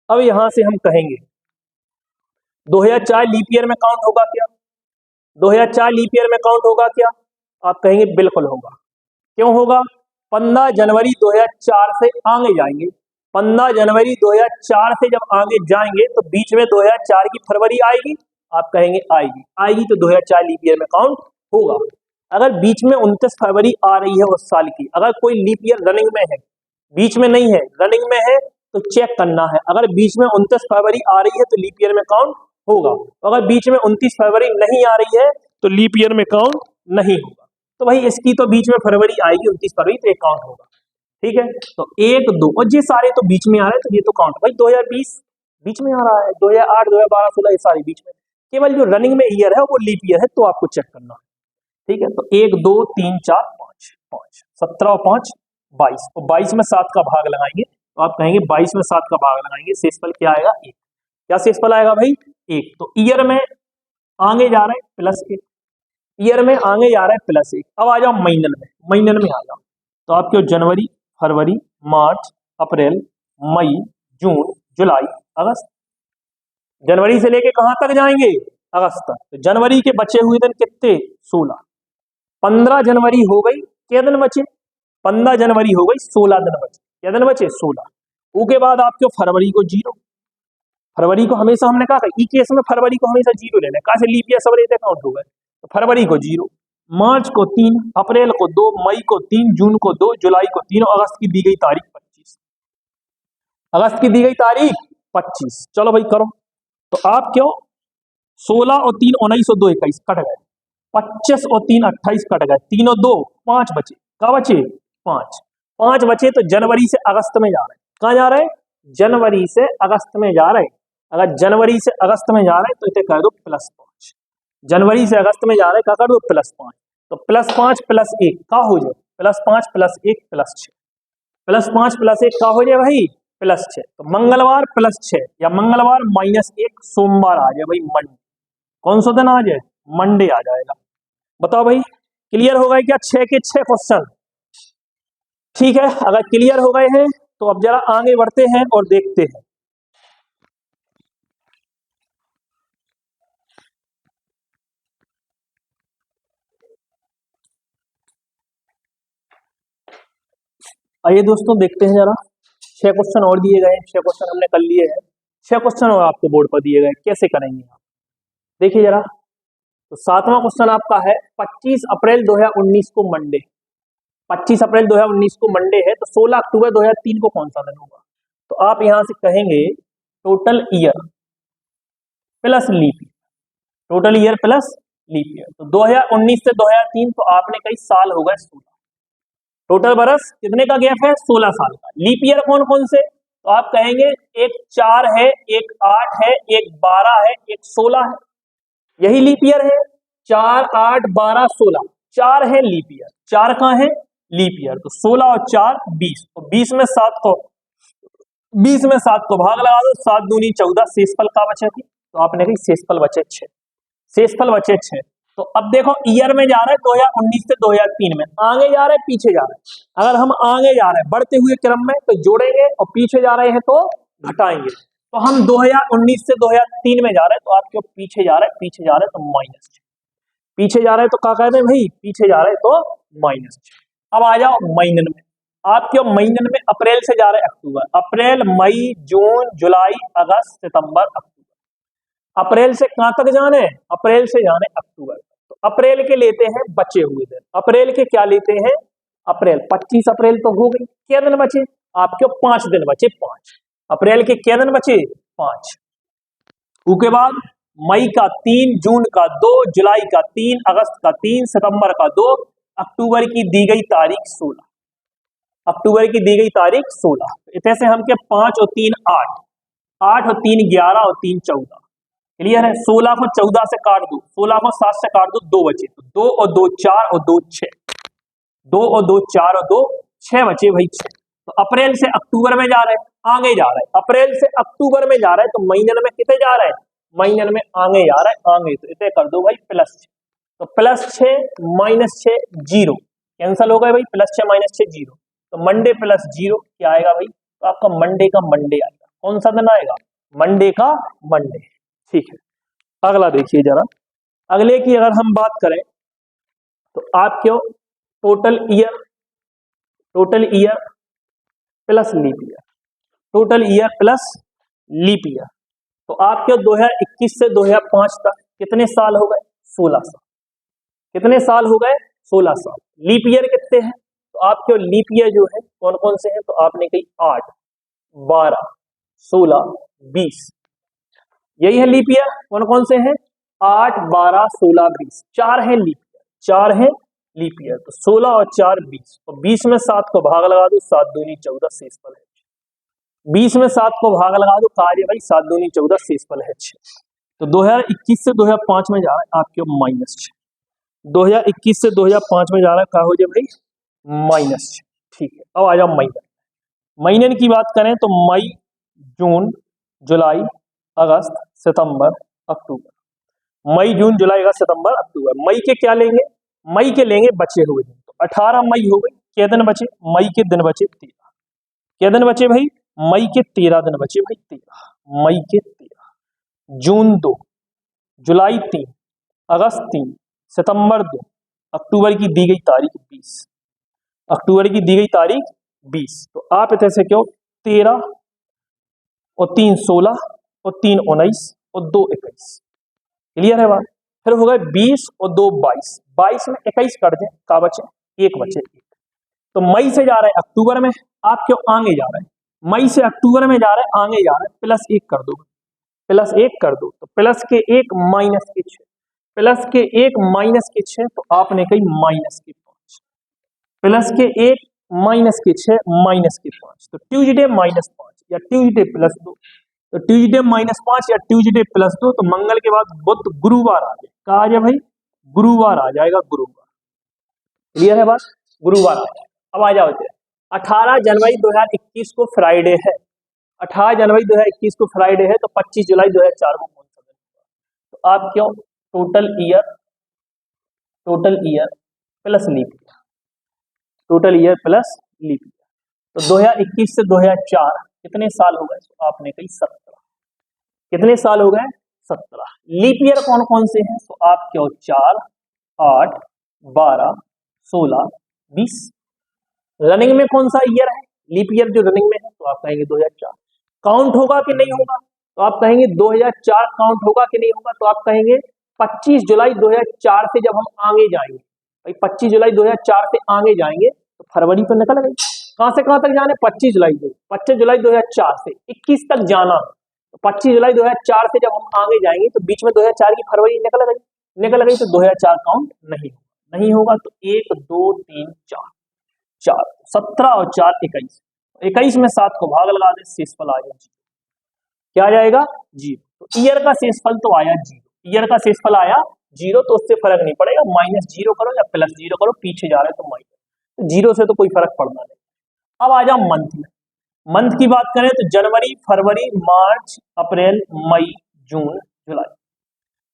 अब यहां से हम कहेंगे 2004 लीप ईयर में काउंट होगा क्या? 2004 लीप ईयर में काउंट होगा क्या? आप कहेंगे बिल्कुल होगा। क्यों होगा? 15 जनवरी 2004 से आगे जाएंगे, 15 जनवरी 2004 से जब आगे जाएंगे तो बीच में 2004 की फरवरी आएगी, आप कहेंगे आएगी, आएगी तो 2004 लीप ईयर में काउंट होगा। अगर बीच में 29 फरवरी आ रही है उस साल की, अगर कोई लीप ईयर रनिंग में है, बीच में नहीं है रनिंग में है, तो चेक करना है, अगर बीच में 29 फरवरी आ रही है तो लीप ईयर में काउंट होगा, अगर बीच में 29 फरवरी नहीं आ रही है तो लीप ईयर में काउंट नहीं होगा। तो भाई इसकी तो बीच में फरवरी आएगी 29 फरवरी, तो एक काउंट होगा। ठीक है, तो 1 2 और ये सारे तो बीच में आ रहे हैं, तो ये तो काउंट। भाई 2020 बीच में आ रहा है 2008, 2012, 16 ये सारी बीच में, केवल जो रनिंग में ईयर है वो लीप ईयर है, तो आपको चेक करना है। ठीक है, तो 1 2 3 4 5 5 17 और 5 22, तो 22 में 7 का भाग लगाएंगे तो आप कहेंगे 22 में 7 का भाग लगाएंगे, शेषफल क्या आएगा 1। क्या शेषफल आएगा भाई 1। तो ईयर में आगे जा रहा है +1, ईयर में आगे जा रहा है +1। अब आ जाओ महीनन में, महीनन में आ जाओ तो आपके जनवरी, फरवरी, मार्च, अप्रैल, मई, जून, जुलाई, अगस्त। जनवरी से लेके कहां तक जाएंगे अगस्त तक। तो जनवरी के बचे हुए दिन कितने 16। 15 जनवरी हो गई, क्या दिन बचे 15 जनवरी हो गई, 16 दिन बचे, क्या दिन बचे 16। उसके बाद आपके फरवरी को 0, फरवरी को हमेशा हमने कहा ई केस में फरवरी को हमेशा 0 लेना है, कहा से लीप ईयर सवरे काउंट हो गए, तो फरवरी को 0, मार्च को 3, अप्रैल को 2, मई को 3, जून को 2, जुलाई को 3 और अगस्त की दी गई तारीख 25। अगस्त की दी गई तारीख 25। चलो भाई करो, तो आप क्यों 16 और 3 19 और 2 21 कट गए, 25 और 3 28 कट गए, 3 और 2 5 बचे, क्या बचे 5, 5 बचे। तो जनवरी से अगस्त में जा रहे हैं, कहाँ जा रहे हैं जनवरी से अगस्त में जा रहे हैं। अगर जनवरी से अगस्त में जा रहे हैं तो इसे कर दो +5, जनवरी से अगस्त में जा रहे हैं क्या कर दो +5, तो +5 +1 का हो जाए +5 +1 +6, +5 +1 का हो जाए भाई +6। तो मंगलवार +6 या मंगलवार -1 सोमवार आ जाए भाई मंडे, कौन सा दिन आ जाए मंडे आ जाएगा। बताओ भाई क्लियर हो गए क्या 6 के 6 क्वेश्चन। ठीक है, अगर क्लियर हो गए हैं तो अब जरा आगे बढ़ते हैं और देखते हैं। आइए दोस्तों देखते हैं जरा, 6 क्वेश्चन और दिए गए हैं, 6 क्वेश्चन हमने कर लिए हैं, 6 क्वेश्चन और आपको बोर्ड पर दिए गए, कैसे करेंगे आप देखिए जरा। तो 7वां क्वेश्चन आपका है 25 अप्रैल 2019 को मंडे, 25 अप्रैल 2019 को मंडे है, तो 16 अक्टूबर 2003 को कौन सा दिन होगा। तो आप यहां से कहेंगे total year plus leap year, total year plus leap year. तो 2019 से 2003 तो आपने कई साल हो गए 16, टोटल बरस कितने का गैप है 16 साल का। लीप ईयर कौन कौन से, तो आप कहेंगे एक 4 है, एक 8 है, एक 12 है, एक 16 है, यही लीप ईयर है। 4 8 12 16 4 है लीप ईयर, 4 कहां है लीप ईयर। तो 16 और 4 20, तो 20 में 7 को 20 में 7 को भाग लगा दो, 7 दूनी 14, शेषफल का बचे थे, तो आपने कही शेषफल बचे 6, शेषफल बचे 6। तो अब देखो ईयर में जा रहा है 2019 से 2003 में, आगे जा रहे हैं पीछे जा रहे हैं। अगर हम आगे जा रहे हैं बढ़ते हुए क्रम में तो जोड़ेंगे और पीछे जा रहे हैं तो घटाएंगे। तो हम 2019 से 2003 में जा रहे हैं, तो आपके पीछे जा रहे हैं, पीछे जा रहे हैं तो -6, पीछे जा रहे हैं तो क्या कहते हैं भाई पीछे जा रहे हैं तो -6। अब आ जाओ महीनन में, आपके महीनन में अप्रैल से जा रहे हैं अक्टूबर, अप्रैल मई जून जुलाई अगस्त सितंबर अक्टूबर। अप्रैल से कहां तक जाने, अप्रैल से जाने अक्टूबर। तो अप्रैल के लेते हैं बचे हुए दिन, अप्रैल के क्या लेते हैं अप्रैल 25 अप्रैल तो हो गई, क्या दिन बचे आपके 5 दिन बचे, 5 अप्रैल के क्या दिन बचे 5। उसके बाद मई का 3, जून का 2, जुलाई का 3, अगस्त का 3, सितंबर का 2, अक्टूबर की दी गई तारीख 16, अक्टूबर की दी गई तारीख 16। इतने से हम के 5 और 3 8, 8 और 3 11 और 3 14, क्लियर है। 16 को 14 से काट दो, 16 को 7 से काट दो, 2 बचे, तो 2 और 2 4 और 2 6, 2 और 2 4 और 2 6 बचे भाई 6। तो अप्रैल से अक्टूबर में जा रहे हैं, आगे जा रहे हैं, अप्रैल से अक्टूबर में जा रहे हैं, तो महीने में कितने जा रहे हैं महीने में आगे जा रहा है आगे, तो इसे कर दो भाई +6, तो +6 -6 0 कैंसल हो गए भाई, +6 -6 0, तो मंडे +0 क्या आएगा भाई, तो आपका मंडे का मंडे आएगा, कौन सा दिन आएगा मंडे का मंडे। ठीक है, अगला देखिए जरा, अगले की अगर हम बात करें तो आपके total year plus leap year, total year plus leap year. तो आपके 2021 से 2005 तक कितने साल हो गए 16 साल, कितने साल हो गए 16 साल। लीप ईयर कितने हैं, तो आपके लीप ईयर जो है कौन कौन से हैं, तो आपने कही 8 12 16 20, यही है लीप ईयर, कौन कौन से हैं 8 12 16 20, 4 है लीप ईयर, 4 है लीप ईयर। तो 16 और 4 20, तो 20 में 7 को भाग लगा दो, 7 दूनी 14, शेषफल है। 20 में 7 को भाग लगा दो, कार्य भाई 7 दूनी 14, शेषफल है 6। तो 2021 से 2005 में जा रहा है आपके -6। 2021 से 2005 में जा रहा है, क्या हो जाए भाई -6। ठीक है, अब आ जाओ महीने। महीने की बात करें तो मई, जून, जुलाई, अगस्त, सितंबर, अक्टूबर। मई, जून, जुलाई, अगस्त, सितंबर, अक्टूबर। मई के क्या लेंगे? मई के लेंगे बचे हुए दिन। तो 18 मई हो गई, क्या दिन बचे? मई के दिन बचे 13। क्या दिन बचे भाई? मई के 13 दिन बचे भाई, 13 मई के 13। जून 2, जुलाई 3, अगस्त 3, सितंबर 2, अक्टूबर की दी गई तारीख 20। अक्टूबर की दी गई तारीख 20। तो आप इतने से क्यों 13 और 3 16 और 3 19 और 2 21। क्लियर है बात? फिर हो गए 20 और 2 22। 22 में 21 कर दें, का बचे? एक बचे, एक। तो मई से जा रहे हैं अक्टूबर में, आप क्यों आगे जा रहे हैं? मई से अक्टूबर में जा रहे हैं, आगे जा रहे हैं, +1 कर दो, +1 कर दो। तो प्लस के 1 माइनस के 6, प्लस के 1 माइनस के 6, तो आपने कही माइनस के 5। प्लस के 1 माइनस के 6 माइनस के 5। तो ट्यूजडे -5 या ट्यूजडे +2। तो ट्यूजडे -5 या ट्यूजडे +2। तो मंगल के बाद बुध, गुरुवार आ जाए। कहा आ जाए भाई? गुरुवार आ जाएगा, गुरुवार। क्लियर है बात? गुरुवार आ जाए। अब आ जाओ, 18 जनवरी 2021 को फ्राइडे है। 18 जनवरी 2021 को फ्राइडे है, तो 25 जुलाई 2004 को कौन सा दिन होगा? तो आप क्यों total year plus leap year, total year plus leap year. तो 2021 से 2004 कितने साल हो गए? तो आपने कही 17। कितने साल हो गए? 17। लीप ईयर कौन कौन से हैं? तो आप क्यों 4, 8, 12, 16, 20। रनिंग में कौन सा ईयर है? लीप ईयर जो रनिंग में है, तो आप कहेंगे 2004। काउंट होगा कि नहीं होगा? तो आप कहेंगे 2004 काउंट होगा कि नहीं होगा? तो आप कहेंगे 25 जुलाई 2004 से जब हम आगे जाएंगे, भाई 25 जुलाई 2004 से आगे जाएंगे तो फरवरी तो निकल गई। कहां से कहां तक जाना है? 25 जुलाई 2004 से 21 तक जाना। तो 25 जुलाई 2004 से जब हम आगे जाएंगे तो बीच में 2004 की फरवरी निकल गई, तो 2004 काउंट नहीं होगा। तो 1 2 3 4, 17 और 4 21। 21 में 7 को भाग लगा दे, शेषफल आ जाए 0। क्या आ जाएगा? 0। तो ईयर का शेषफल तो आया 0। ईयर का शेषफल आया 0, तो उससे फर्क नहीं पड़ेगा, -0 करो या +0 करो, पीछे जा रहे तो माइनस। तो 0 से तो कोई फर्क पड़ना नहीं। अब आ जाओ मंथ में। मंथ की बात करें तो जनवरी, फरवरी, मार्च, अप्रैल, मई, जून, जुलाई।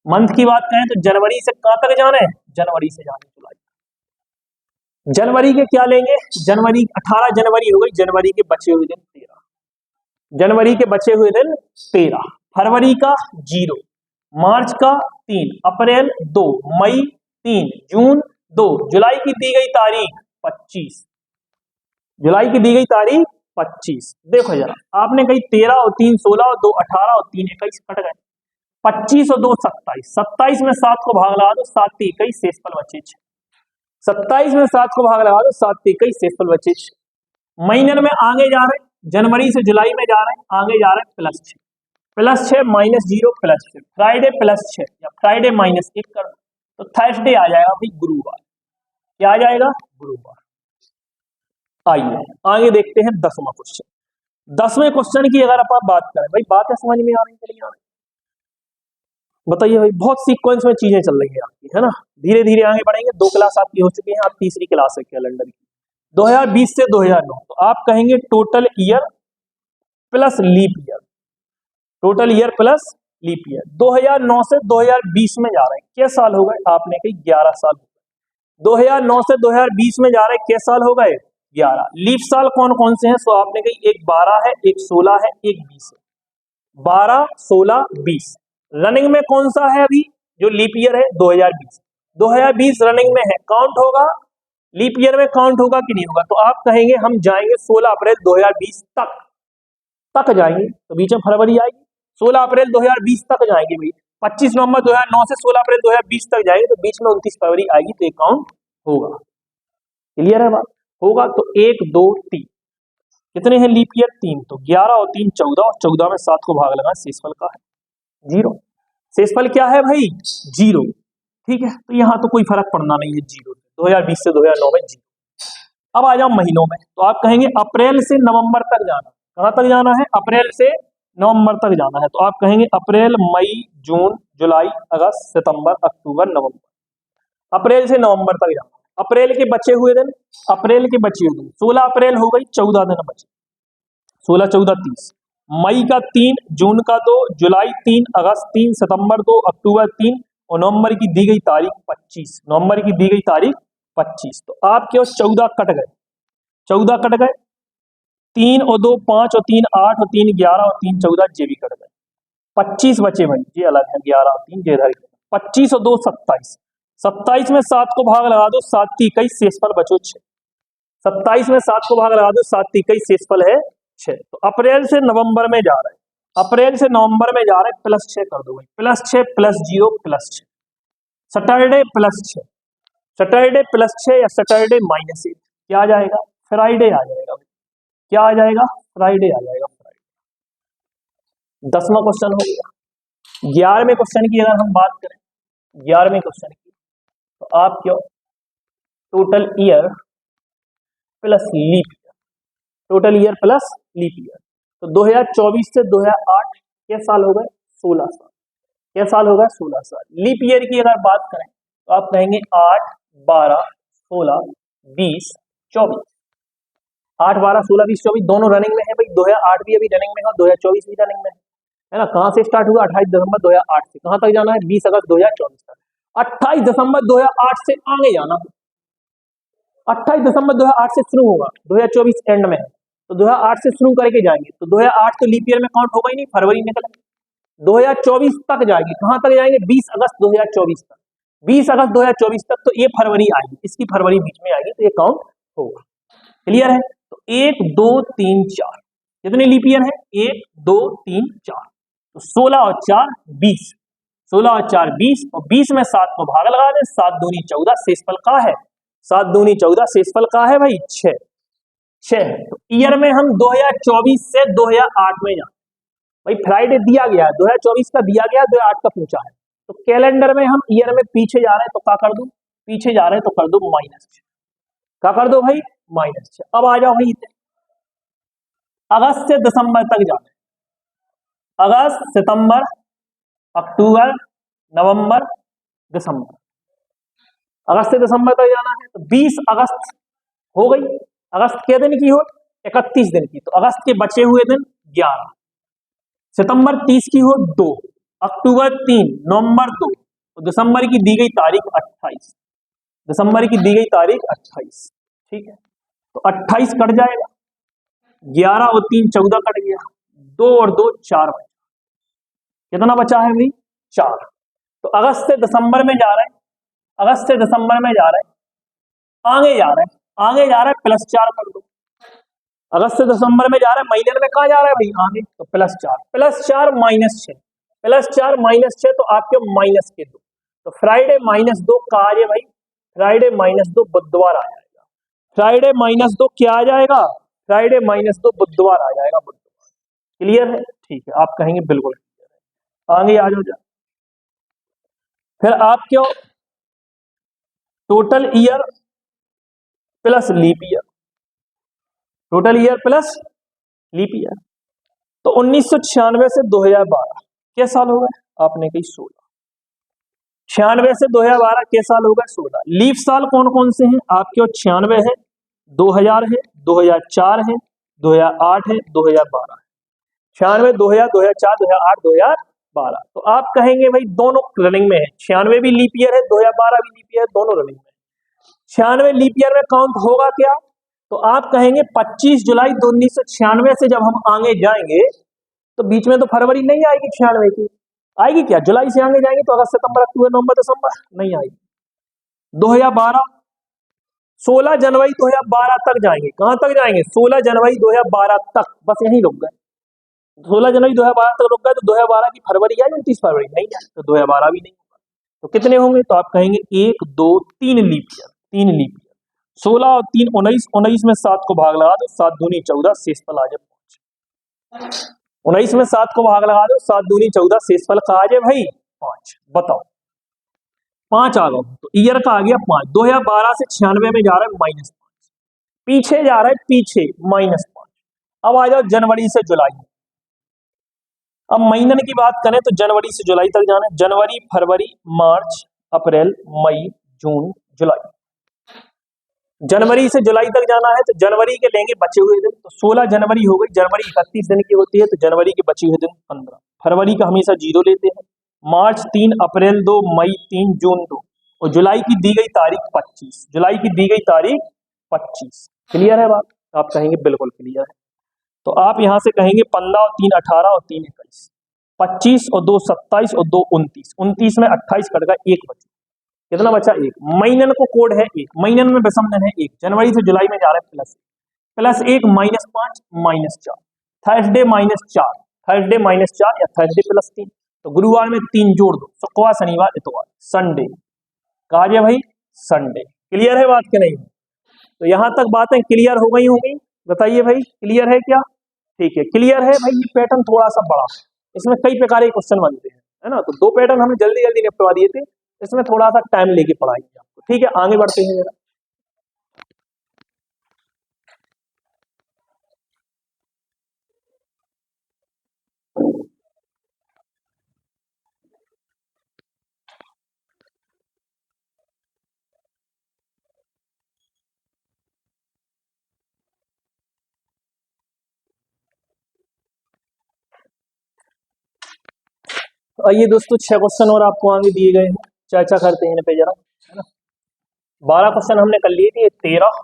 मंथ की बात करें तो जनवरी से कहां तक जाना है? जनवरी से जाना है जुलाई। जनवरी के क्या लेंगे? जनवरी 18 जनवरी हो गई, जनवरी के बचे हुए दिन 13। जनवरी के बचे हुए दिन 13। फरवरी का 0, मार्च का 3, अप्रैल 2, मई 3, जून 2, जुलाई की दी गई तारीख 25। जुलाई की दी गई तारीख 25। देखो जरा, आपने कही 13 और 3 16 और 2 18 और 3 21 कट गए। 25 और 2 27। 27 में 7 को भाग लगा दो, 7 3 21, शेषफल बचे 6। 27 में 7 को भाग लगा दो, 7 3 21, शेषफल बचे 6। महीने में आगे जा रहे हैं, जनवरी से जुलाई में जा रहे हैं, आगे जा रहे हैं +6, +6 -0 +6, फ्राइडे +6 या फ्राइडे -1 कर दो, तो थर्सडे आ जाएगा भाई, गुरुवार। क्या आ जाएगा? गुरुवार। आइए आगे देखते हैं 10वां क्वेश्चन। 10वें क्वेश्चन की अगर आप बात करें, भाई बातें समझ में आ रही है नहीं आ रही? बताइए भाई, बहुत सीक्वेंस में चीजें चल रही है आपकी, है ना? धीरे धीरे आगे बढ़ेंगे। 2 क्लास आपकी हो चुकी है, आप तीसरी क्लास है कैलेंडर की। 2020 से 2009, तो आप कहेंगे total year plus leap year, total year plus leap year. 2009 से 2020 में जा रहे हैं, क्या साल हो गए? आपने कही 11 साल हो गए। 2009 से 2020 में जा रहे हैं, क्या साल हो गए? 11। लीप साल कौन कौन से हैं? सो आपने कही एक 12 है, एक 16 है, एक 20 है। 12 16 20। रनिंग में कौन सा है अभी जो लीप ईयर है? 2020। 2020 रनिंग में है, काउंट होगा लीप ईयर में, काउंट होगा कि नहीं होगा? तो आप कहेंगे हम जाएंगे 16 अप्रैल 2020 तक जाएंगे, तो बीच में फरवरी आएगी। 16 अप्रैल 2020 तक जाएंगे भाई। 25 नवंबर 2009 से 16 अप्रैल 2020 तक जाएंगे, तो बीच में 29 फरवरी आएगी, तो ये काउंट होगा। क्लियर है बात? होगा। तो 1 2 3 कितने हैं लीप ईयर? 3। तो 11 और 3 14, और 14 में 7 को भाग लगा, शेषफल का है 0। शेषफल क्या है भाई? 0। ठीक है, तो यहाँ तो कोई फर्क पड़ना नहीं है 0। 2020 से 2009 में 0। अब आ जाओ महीनों में, तो आप कहेंगे अप्रैल से नवंबर तक जाना। कहाँ तक जाना है? अप्रैल से नवंबर तक जाना है। तो आप कहेंगे अप्रैल, मई, जून, जुलाई, अगस्त, सितंबर, अक्टूबर, नवंबर। अप्रैल से नवंबर तक जाना है। अप्रैल के बचे हुए दिन, अप्रैल के बचे हुए दिन 16 अप्रैल हो गई, 14 दिन बचे, 16 14 30। मई का 3, जून का 2, जुलाई 3, अगस्त 3, सितंबर 2, अक्टूबर 3 और नवंबर की दी गई तारीख 25। नवंबर की दी गई तारीख 25। तो आपके 14 कट गए, 14 कट गए, 3 और 2 5 और 3 8 और 3 11 और 3 14, ये भी कट गए। 25 बचे भाई, ये अलग है, 11 और 3 ये इधर। 25 और 2 27। 27 में 7 को भाग लगा दो, 7 3 21, शेषफल बचो 6। 27 में 7 को भाग लगा दो, 7 3 21, शेषफल है 6। तो अप्रैल से नवंबर में जा रहे हैं, अप्रैल से नवंबर में जा रहे हैं, +6 कर दो भाई, +6 +0 +6। सैटरडे +6, सैटरडे +6 या सैटरडे -1 क्या आ जाएगा? फ्राइडे आ जाएगा। क्या आ जाएगा? फ्राइडे आ जाएगा। फ्राइडे। 10वां क्वेश्चन हो गया। 11वें क्वेश्चन की अगर हम बात करें, 11वें क्वेश्चन की, तो आप क्यों total year plus leap year, total year plus leap year. तो 2024 से 2008 क्या साल हो गए? 16 साल। क्या साल हो गए? 16 साल। लीप ईयर की अगर बात करें तो आप कहेंगे 8 12 16 20 24। 8 12 16 20 24 दोनों रनिंग में है भाई। 2008 भी अभी रनिंग में है, 2024 भी रनिंग में है ना। कहां से स्टार्ट हुआ? 28 दिसंबर 2008 से। कहां तक जाना है? 20 अगस्त 2024 तक। 28 दिसंबर 2008 से आगे जाना है। 28 दिसंबर 2008 से शुरू होगा, 2024 एंड में है, तो 2008 से शुरू करके जाएंगे। तो 2008 तो लीप ईयर में काउंट होगा ही नहीं, फरवरी निकल 2024 तक जाएगी। कहां तक जाएंगे? 20 अगस्त 2024 तक। 20 अगस्त 2024 तक, तो ये फरवरी आएगी, इसकी फरवरी बीच में आएगी, तो ये काउंट होगा। क्लियर है? तो 1 2 3 4 कितने लीप ईयर है? 1 2 3 4। तो 16 और 4 20, 16 और 4 20 और 20 में 7 को भाग लगा दें, 7 दूनी 14, शेषफल का है 7 दूनी 14, शेषफल का है भाई 6। 6। तो ईयर में हम 2024 से 2008 में जाए भाई। फ्राइडे दिया गया है, 2024 का दिया गया, 2008 का पूछा है। तो कैलेंडर में हम ईयर में पीछे जा रहे हैं, तो क्या कर दूं? पीछे जा रहे हैं तो कर दो -6। क्या कर दो भाई? -6। अब आ जाओ भाई, अगस्त से दिसंबर तक जाना है। अगस्त, सितंबर, अक्टूबर, नवंबर, दिसंबर। अगस्त से दिसंबर तक जाना है, तो 20 अगस्त हो गई। अगस्त के दिन की हो? 31 दिन की। तो अगस्त के बचे हुए दिन 11। सितंबर 30 की हो 2, अक्टूबर 3, नवंबर 2, तो दिसंबर की दी गई तारीख 28। दिसंबर की दी गई तारीख 28। ठीक है, तो 28 कट जाएगा, 11 और 3 14 कट गया, 2 और 2 4 बचा। कितना बचा है भाई? 4। तो अगस्त से दिसंबर में जा रहे हैं, अगस्त से दिसंबर में जा रहे हैं, आगे जा रहे हैं, आगे जा रहे हैं, +4 कर दो। अगस्त से दिसंबर में जा रहा है, महीने में कहा जा रहा है भाई? आगे। तो +4 +4 -6, +4 -6, तो आपके माइनस के 2। तो फ्राइडे -2 का आ जाए भाई, फ्राइडे -2 बुधवार आ जाएगा। फ्राइडे -2 क्या आ जाएगा? फ्राइडे -2 बुधवार आ जाएगा, बुधवार। क्लियर है? ठीक है, आप कहेंगे बिल्कुल क्लियर है। आगे आ जाओ। फिर आप क्यों total year plus leap year, total year plus leap year. तो 1996 से 2012 क्या साल हो गए? आपने कही 16। 96 से 2012 के साल हो गए? 16। लीप साल कौन कौन से हैं आपके? 96 है, 2000 है, 2004 है, 2008 है, 2012 है। 96 2000 2004 2008 2012। तो आप कहेंगे भाई दोनों रनिंग में है, 96 भी लीप ईयर है, 2012 भी लीप ईयर, दोनों रनिंग में है। 96 लीप ईयर में काउंट होगा क्या? तो आप कहेंगे 25 जुलाई 1996 से जब हम आगे जाएंगे, तो बीच में तो फरवरी नहीं आएगी 96 की, आएगी क्या? जुलाई से आगे जाएंगे तो अगस्त, सितंबर, अक्टूबर, नवंबर, दिसंबर नहीं आएगी। 2012 16 जनवरी 2012 तक जाएंगे। कहां तक जाएंगे? 16 जनवरी 2012 तक, बस यहीं रुक गए। 16 जनवरी 2012 तक रुक गए, तो 2012 की फरवरी आई, 29 फरवरी नहीं आई, तो 2012 भी नहीं होगा। तो कितने होंगे? तो आप कहेंगे 1 2 3 लीप ईयर, 3 लीप ईयर। 16 और 3 19, 19 में 7 को भाग लगा दो, 7 दूनी 14, शेषफल आ जाए 5। 19 में 7 को भाग लगा दो, 7 दूनी 14, शेषफल का आ जाए भाई 5। बताओ, 5 आ गया, तो ईयर का आ गया 5। 2012 से 96 में जा रहा है -5, पीछे जा रहा है, पीछे -5। अब आ जाओ जनवरी से जुलाई। अब महीनन की बात करें तो जनवरी से जुलाई तक जाना है। जनवरी, फरवरी, मार्च, अप्रैल, मई, जून, जुलाई। जनवरी से जुलाई तक जाना है तो जनवरी के लेंगे बचे हुए दिन, तो 16 जनवरी हो गई। जनवरी 31 दिन की होती है तो जनवरी के बचे हुए दिन 15। फरवरी का हमेशा 0 लेते हैं। मार्च 3, अप्रैल 2, मई 3, जून 2, और जुलाई की दी गई तारीख 25। जुलाई की दी गई तारीख 25। क्लियर है बात? आप कहेंगे बिल्कुल क्लियर है। तो आप यहां से कहेंगे 15 और 3 18 और 3 21, 25 और 2 27 और 2 29। 29 में 28 कट गया, 1 बचा। कितना बचा? 1। महीनन को कोड है 1, महीनन में विषमधन है 1। जनवरी से जुलाई में जा रहा है प्लस प्लस 1 -5 -4, थर्सडे -4, थर्सडे -4 या थर्सडे +3। तो गुरुवार में 3 जोड़ दो, शुक्रवार शनिवार इतवार संडे। कहा गया भाई संडे। क्लियर है बात कि नहीं? तो यहां तक बातें क्लियर हो गई होंगी। बताइए भाई क्लियर है क्या? ठीक है, क्लियर है भाई। ये पैटर्न थोड़ा सा बड़ा, इसमें कई प्रकार के क्वेश्चन बनते हैं, है ना। तो 2 पैटर्न हमने जल्दी जल्दी निपटवा दिए थे, इसमें थोड़ा सा टाइम लेके पढ़ाएंगे आपको। ठीक है, आगे बढ़ते हैं जरा। तो आइए दोस्तों, 6 क्वेश्चन और आपको आगे दिए गए हैं, चर्चा करते हैं इन पे जरा, है ना। 12 क्वेश्चन हमने कर लिए थे, ये 13,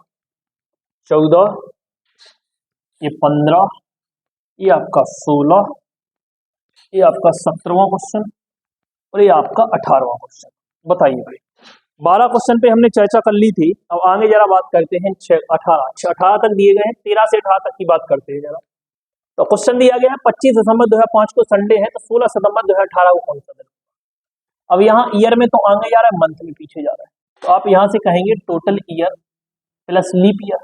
14, ये 15, ये आपका 16, ये आपका 17वां क्वेश्चन और ये आपका 18वां क्वेश्चन। बताइए भाई, 12 क्वेश्चन पे हमने चर्चा कर ली थी। अब आगे जरा बात करते हैं 18 तक दिए गए हैं, 13 से 18 तक की बात करते हैं जरा। तो क्वेश्चन दिया गया है 25 दिसंबर 2005 को संडे है, तो 16 सितंबर 2018 को कौन सा दिन? अब यहाँ ईयर में तो आगे जा रहा है, मंथ में पीछे जा रहा है। तो आप यहाँ से कहेंगे total year plus leap year.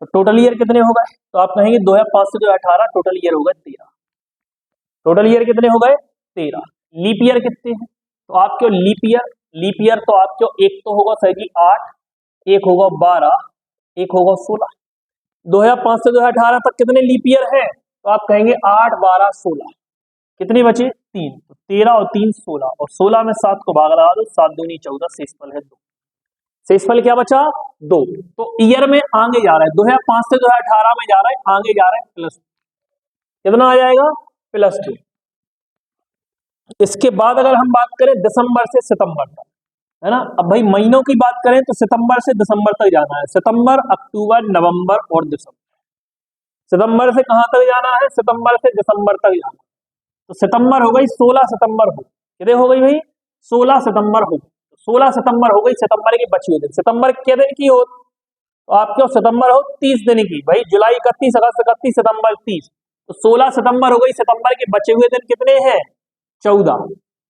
तो टोटल ईयर कितने हो गए? तो आप कहेंगे 2005 से 2018 टोटल ईयर हो गए 13। टोटल ईयर कितने हो गए? 13। लीप ईयर कितने हैं? तो आपके लीप ईयर तो आपके एक तो होगा सर जी 8, एक होगा 12, एक होगा 16। 2005 से 2018 तक कितने लीप ईयर है? तो आप कहेंगे 8, 12, 16। कितने बचे? 3। तो 13 और 3 16, और 16 में 7 को भाग लगा दो, 7 दूनी 14, शेषफल है 2। शेषफल क्या बचा? 2। तो ईयर में आगे जा रहा है, 2005 से 2018 में जा रहा है, आगे जा रहा है +2। कितना आ जाएगा? +2। इसके बाद अगर हम बात करें दिसंबर से सितंबर तक, है ना। अब भाई महीनों की बात करें तो सितंबर से दिसंबर तक जाना है। सितंबर, अक्टूबर, नवंबर और दिसंबर। सितंबर से कहां तक जाना है? सितंबर से दिसंबर तक जाना है। तो सितंबर हो गई 16 सितंबर हो, कितने हो गई भाई? 16 सितंबर हो। 16 सितंबर हो गई, सितंबर की बची हुई दिन। सितंबर के दिन की हो? तो आपके सितंबर हो 30 दिन की भाई। जुलाई 31, अगस्त 31, सितंबर 30। तो 16 सितंबर हो गई, सितंबर के बचे हुए दिन कितने हैं? 14।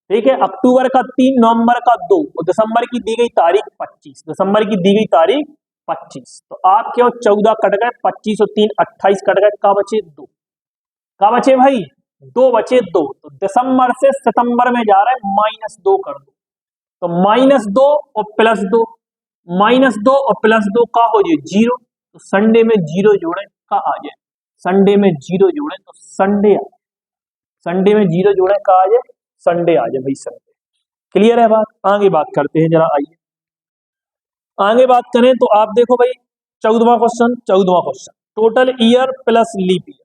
ठीक है, अक्टूबर का 3, नवंबर का 2 और दिसंबर की दी गई तारीख 25। दिसंबर की दी गई तारीख 25। तो आपके और 14 कट गए, 25 और 3 28 कट गए, का बचे 2। का बचे भाई? 2 बचे 2। तो दिसंबर से सितंबर में जा रहा है, -2 कर दो। तो -2 और +2, -2 और +2 का हो जाए 0। तो संडे में 0 जोड़े का आ जाए, संडे में 0 जोड़े तो संडे आ, संडे में 0 जोड़े का आ जाए, संडे आ जाए भाई, संडे। क्लियर है बात? आगे बात करते हैं जरा, आइए आगे बात करें तो आप देखो भाई 14वां क्वेश्चन। 14वां question, total year plus leap year.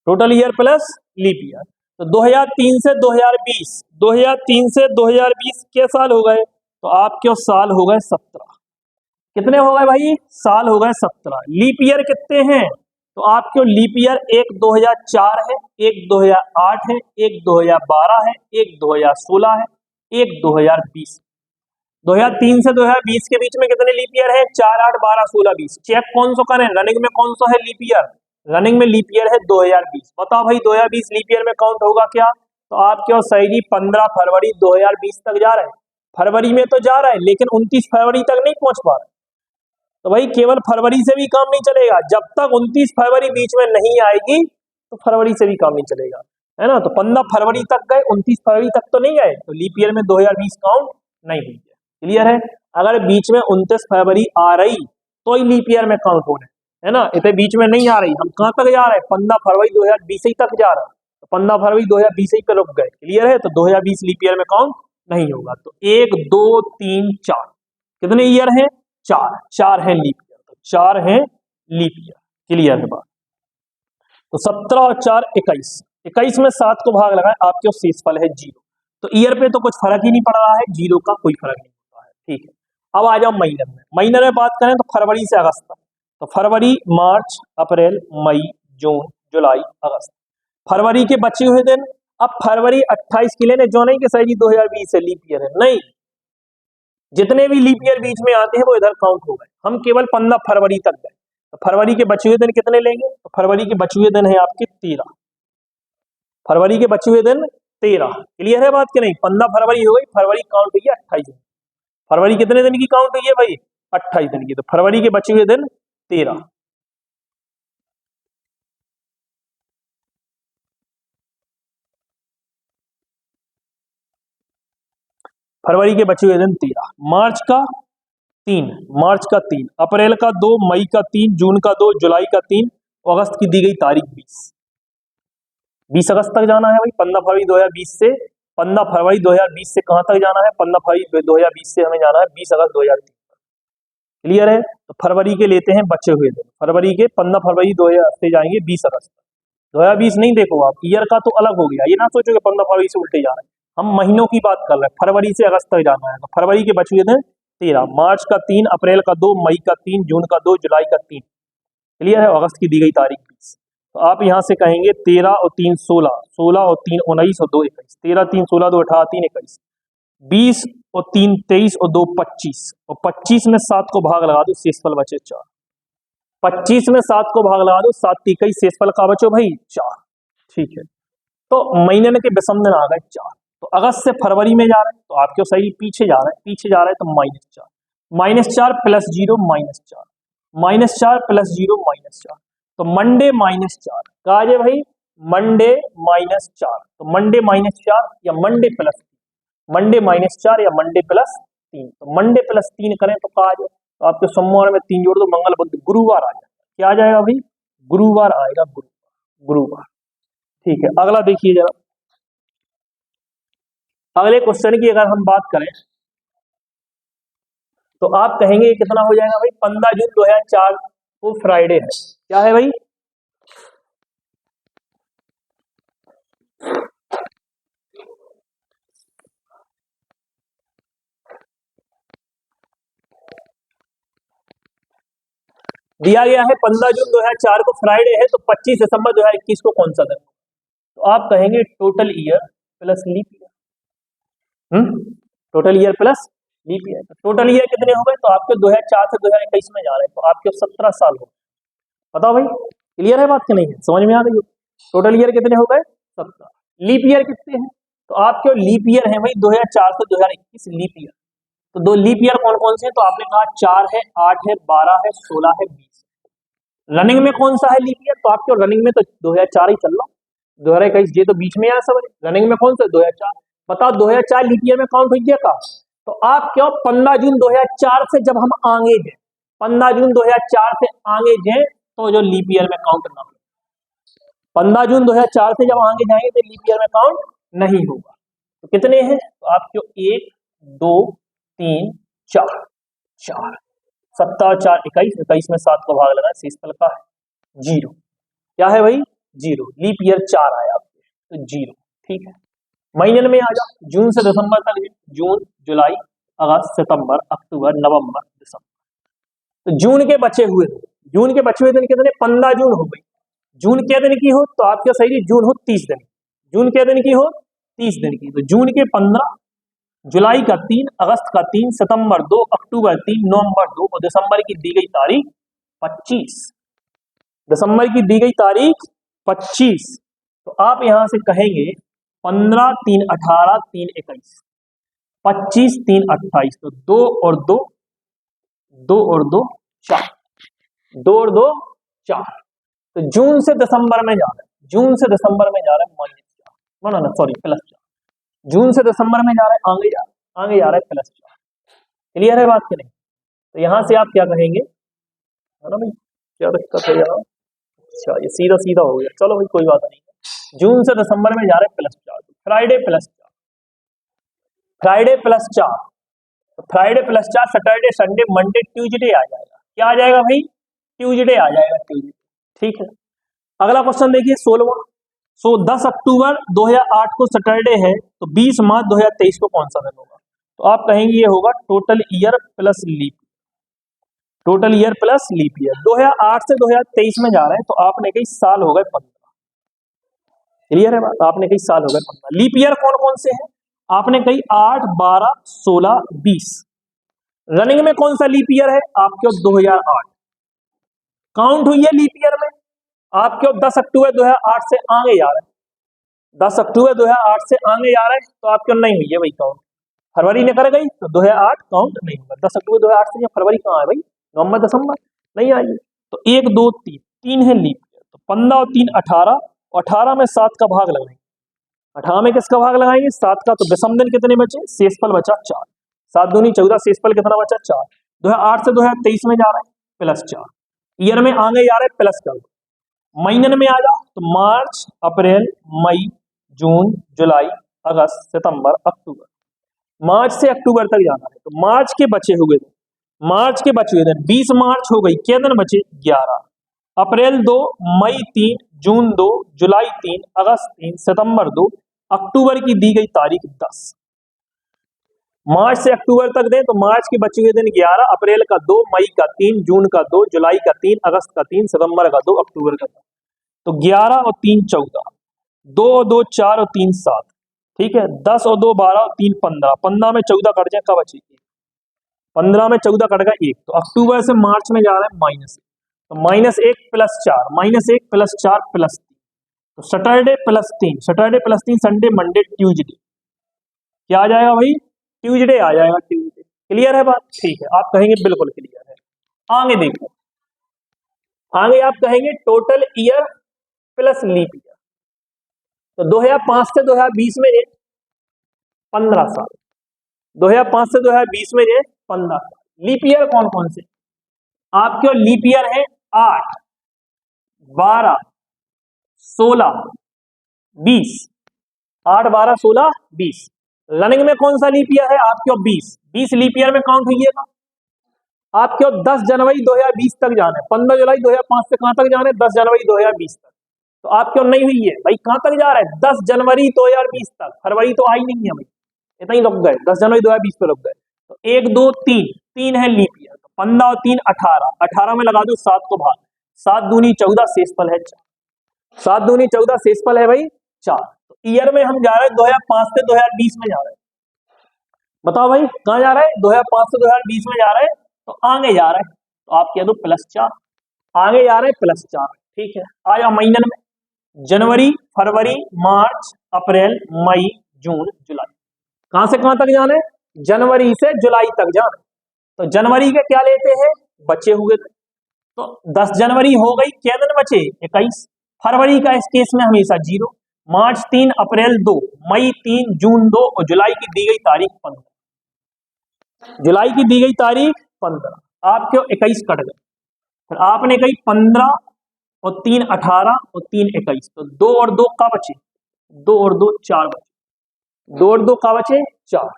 Total year plus leap year. तो 2003 से 2020, 2003 से 2020 के साल हो गए? तो आपके साल हो गए 17। कितने हो गए भाई? साल हो गए 17। लीप ईयर कितने हैं? तो आपके लीप ईयर एक 2004 है, एक 2008 है, एक 2012 है, एक 2016 है, एक 2020। 2003 से 2020 के बीच में कितने लीप ईयर है? 4, 8, 12, 16, 20। चेक कौन सा करें? रनिंग में कौन सा है लीप ईयर? रनिंग में लीप ईयर है 2020। बताओ भाई 2020 लीप ईयर में काउंट होगा क्या? तो आपके और सही जी 15 फरवरी 2020 तक जा रहा है। फरवरी में तो जा रहा है लेकिन 29 फरवरी तक नहीं पहुंच पा रहा है। तो भाई केवल फरवरी से भी काम नहीं चलेगा, जब तक 29 फरवरी बीच में नहीं आएगी तो फरवरी से भी काम नहीं चलेगा, है ना। तो 15 फरवरी तक गए, 29 फरवरी तक तो नहीं गए, तो लीप ईयर में 2020 काउंट नहीं हुई है। क्लियर है? अगर बीच में 29 फरवरी आ रही तो ही लीप ईयर में काउंट हो रहे, है ना, इतने बीच में नहीं आ रही, हम कहाँ तक जा रहे हैं, 15 फरवरी 2020 ही तक जा रहा है, तो 15 फरवरी 2020 ही पे रुक गए, क्लियर है, तो 2020 लीप ईयर में काउंट नहीं होगा। तो 1 2 3 4 कितने ईयर हैं, 4, 4 है लीप ईयर, तो 4 है लीप ईयर, क्लियर है बात। तो 17 और 4 21, 21 में 7 को भाग लगाए, आपके शेषफल है 0। तो ईयर पे तो कुछ फर्क ही नहीं पड़ रहा है, 0 का कोई फर्क नहीं पड़ता है, ठीक है। अब आ जाओ महीने में, महीने में बात करें तो फरवरी से अगस्त तक, तो फरवरी मार्च अप्रैल मई जून जुलाई अगस्त, फरवरी के बचे हुए दिन। अब फरवरी 28 के लिए जो नहीं कि सही जी 2020 से लीप ईयर है, नहीं, जितने भी लीप ईयर बीच में आते हैं वो इधर काउंट हो गए, हम केवल 15 फरवरी तक गए। तो फरवरी के बचे हुए दिन कितने लेंगे, तो फरवरी के बचे हुए दिन है आपके 13, फरवरी के बचे हुए दिन 13, क्लियर है बात कि नहीं, 15 फरवरी हो गई, फरवरी काउंट हुई है 28 दिन, फरवरी कितने दिन की काउंट हुई है भाई, 28 दिन की, तो फरवरी के बचे हुए दिन 13, फरवरी के बचे हुए दिन 13, मार्च का 3, मार्च का 3, अप्रैल का 2, मई का 3, जून का 2, जुलाई का 3, अगस्त की दी गई तारीख 20 अगस्त तक जाना है भाई, 15 फरवरी 2020 से, 15 फरवरी 2020 से कहां तक जाना है, 15 फरवरी 2020 से हमें जाना है 20 अगस्त 2023, क्लियर है। तो फरवरी के लेते हैं बचे हुए दिन, फरवरी के 15 फरवरी 2000 से जाएंगे 20 अगस्त, 2020 नहीं, देखो आप ईयर का तो अलग हो गया, ये ना सोचो कि 15 फरवरी से उल्टे जा रहे हैं, हम महीनों की बात कर रहे हैं, फरवरी से अगस्त तक जाना है, तो फरवरी के बचे हुए दिन 13, मार्च का 3, अप्रैल का 2, मई का 3, जून का 2, जुलाई का 3, क्लियर है, अगस्त की दी गई तारीख 20। तो आप यहां से कहेंगे 13 और 3 16, 16 और 3 19 और 2 21, 13 3 16 2 18 3 21, 20 और 3 23 और 2 25, और 25 में 7 को भाग लगा दो, शेषफल बचे 4, 25 में 7 को भाग लगा दो, 7 21, शेषफल का बचो भाई 4, ठीक है। तो महीने के विषम दिन आ गए 4, तो अगस्त से फरवरी में जा रहे हैं, तो आपके सही पीछे जा रहे हैं, पीछे जा रहे हैं, तो -4, -4 + 0 -4, -4 + 0 -4, तो मंडे -4, कहा जाए भाई मंडे -4, तो मंडे -4 या मंडे +3, मंडे -4 या मंडे +3, तो मंडे +3 करें तो कहा जाए, तो आपके सोमवार में 3 जोड़ दो, मंगल बुध गुरुवार आ जाएगा, क्या आ जाएगा भाई, गुरुवार आएगा, गुरुवार, ठीक है। अगला देखिए जरा, अगले क्वेश्चन की अगर हम बात करें तो आप कहेंगे कितना हो जाएगा भाई, 15 जून 2004 को फ्राइडे है, क्या है भाई, दिया गया है 15 जून 2004 को फ्राइडे है, तो 25 दिसंबर 2021 को कौन सा दिन, तो आप कहेंगे total year plus leap year, total year plus leap year, total year कितने हो गए, तो आपके 2004 से 2021 में जा रहे हैं, तो आपके 17 साल हो, बताओ भाई, क्लियर है बात कि नहीं है, समझ में आ गई, टोटल ईयर कितने हो गए 17, लीप ईयर कितने हैं, तो आपके लीप ईयर है भाई 2004 से 2021 लीप ईयर, तो 2 लीप ईयर कौन कौन से हैं, तो आपने कहा 4 है, 8 है, 12 है, 16 है, 20, रनिंग में कौन सा है लीप ईयर, तो आपके रनिंग में तो 2004 ही चल रहा, 2021 ये तो बीच में आया सब, रनिंग में कौन सा 2004, बताओ 2004 लीप ईयर में काउंट हुई का, तो आप क्यों 15 जून 2004 से जब हम आगे गए, 15 जून 2004 से आगे गए तो जो लीप ईयर में काउंट ना हो, 15 जून 2004 से जब आगे जाएंगे तो लीप ईयर में काउंट नहीं होगा, तो कितने हैं, तो आपके 1 2 3 4, 17 और 4 21, 21 में 7 को भाग लगा, शेषफल का है 0, क्या है भाई 0, लीप ईयर 4 आया आपके, तो 0, ठीक है। महीने में आ जाओ, जून से दिसंबर तक, जून जुलाई अगस्त सितंबर अक्टूबर नवंबर दिसंबर, तो जून के बचे हुए, जून के बचे हुए दिन कितने, 15 जून हो गई, जून के दिन की हो तो आपके सही जून हो 30 दिन, जून के दिन की हो 30 दिन की, तो जून के 15, जुलाई का 3, अगस्त का 3, सितंबर 2, अक्टूबर 3, नवंबर 2, और दिसंबर की दी गई तारीख 25, दिसंबर की दी गई तारीख 25, तो आप यहां से कहेंगे 15 3 18 3 21, 25 3 28, तो 2 और 2, 2 और 2 4, 2 और 2 4, तो जून से दिसंबर में जा रहे हैं, जून से दिसंबर में जा रहे हैं -4, ना सॉरी +4, जून से दिसंबर में जा रहे हैं, आगे जा रहे हैं +4, क्लियर है बात कि नहीं, तो यहां से आप क्या कहेंगे, है ना भाई, क्या दिक्कत है यार? अच्छा ये सीधा सीधा हो गया, चलो भाई कोई बात नहीं। जून से दिसंबर में जा रहे हैं +4, फ्राइडे +4, फ्राइडे +4, तो Friday +4 Saturday Sunday Monday Tuesday आ जाएगा। क्या आ जाएगा भाई? ट्यूसडे आ जाएगा, ट्यूसडे। ठीक है, अगला क्वेश्चन देखिए 16वां। 10 अक्टूबर 2008 को सैटरडे है, तो 20 मार्च 2023 को कौन सा दिन होगा? तो आप कहेंगे ये होगा total year plus leap, total year plus leap year. 2008 से 2023 में जा रहे हैं, तो आपने कई साल हो गए 15। क्लियर है बात? आपने कई साल हो गए 15। लीप ईयर कौन कौन से हैं? आपने कही 8, 12, 16, 20। रनिंग में कौन सा लीप ईयर है? आपके 2008 काउंट हुई है लीप ईयर में। आपके 10 अक्टूबर 2008 से आगे जा रहे हैं, 10 अक्टूबर 2008 से आगे जा रहे हैं, तो आपके नहीं हुई है भाई काउंट। फरवरी ने कर गई तो 2008 काउंट नहीं होगा। 10 अक्टूबर 2008 से फरवरी कहाँ है भाई? नवंबर दिसंबर नहीं आई। तो 1 2 3 3 है लीप ईयर, तो 15 और 3 18, और 18 में 7 का भाग लगाएंगे। 18 में किसका भाग लगाएंगे? 7 का। तो विषम दिन कितने बचे? शेषफल बचा 4, 7 दूनी 14, शेषफल कितना बचा? 4। 2008 से 2023 में जा रहे हैं +4, ईयर में आगे जा रहे हैं प्लस कर। महीने में आ जाओ तो मार्च, अप्रैल, मई, जून, जुलाई, अगस्त, सितंबर, अक्टूबर। मार्च से अक्टूबर तक जाना है, तो मार्च के बचे हुए दिन, मार्च के बचे हुए दिन 20 मार्च हो गई, क्या दिन बचे? 11। अप्रैल 2, मई 3, जून 2, जुलाई 3, अगस्त 3, सितंबर 2, अक्टूबर की दी गई तारीख 10। मार्च से अक्टूबर तक दें तो मार्च के बचे हुए दिन 11, अप्रैल का 2, मई का 3, जून का 2, जुलाई का 3, अगस्त का 3, सितंबर का 2, अक्टूबर का 2। तो 11 और 3 14, 2 और 2 4 और 3 7, ठीक है। 10 और 2 12 और 3 15, 15 में 14 कट जाए कब बचे? 15 में 14 कट गया 1। तो अक्टूबर से मार्च में जा रहा है -1, तो -1 + 4, -1 + 4 +3, तो Saturday +3, Saturday +3 Sunday Monday Tuesday, क्या आ जाएगा भाई? ट्यूसडे आ जाएगा, ट्यूसडे। क्लियर है बात? ठीक है, आप कहेंगे बिल्कुल क्लियर है। आगे देखो, आगे आप कहेंगे total year plus leap year. तो 2005 से 2020 में 15 साल, 2005 से 2020 में 15 साल। लीप ईयर कौन कौन से? आपके लीप ईयर है 8, 12, 16, 20। 8, 12, 16, 20। रनिंग में कौन सा लीप ईयर है? आपके 20 लीप ईयर में काउंट हुई। आपके 10 जनवरी 2020 तक जाना है, 15 जुलाई 2005 से कहां तक जाना है? 10 जनवरी 2020 तक। तो आपके नहीं हुई है भाई, कहां तक जा रहा है? 10 जनवरी 2020 तक। फरवरी तो आई नहीं है भाई, इतना ही रुक गए, 10 जनवरी 2020 पे रुक गए। तो 1 2 3 3 है लीप ईयर, तो 15 और 3 18, 18 में लगा दो 7 को भाग, 7 दूनी 14, शेषफल है 4, 7 दूनी 14, शेषफल है भाई 4। तो ईयर में हम जा रहे हैं 2005 से 2020 में जा रहे हैं। बताओ भाई कहां जा रहा है? 2005 से 2020 में जा रहे हैं, तो आगे जा रहा है, तो आप कह दो +4, आगे जा रहे हैं +4। ठीक है, आ जाओ महीने में, जनवरी, फरवरी, मार्च, अप्रैल, मई, जून, जुलाई। कहां से कहां तक जाना है? जनवरी से जुलाई तक जाना है। तो जनवरी के क्या लेते हैं? बचे हुए। तो 10 जनवरी हो गई, क्या दिन बचे? 21। फरवरी का इस केस में हमेशा 0, मार्च 3, अप्रैल 2, मई 3, जून 2, और जुलाई की दी गई तारीख 15, जुलाई की दी गई तारीख 15। आपके 21 कट गए, फिर आपने कही 15 और 3 18 और 3 21, तो 2 और 2 का बचे? 2 और 2 4 बचे, 2 और 2 का बचे? 4।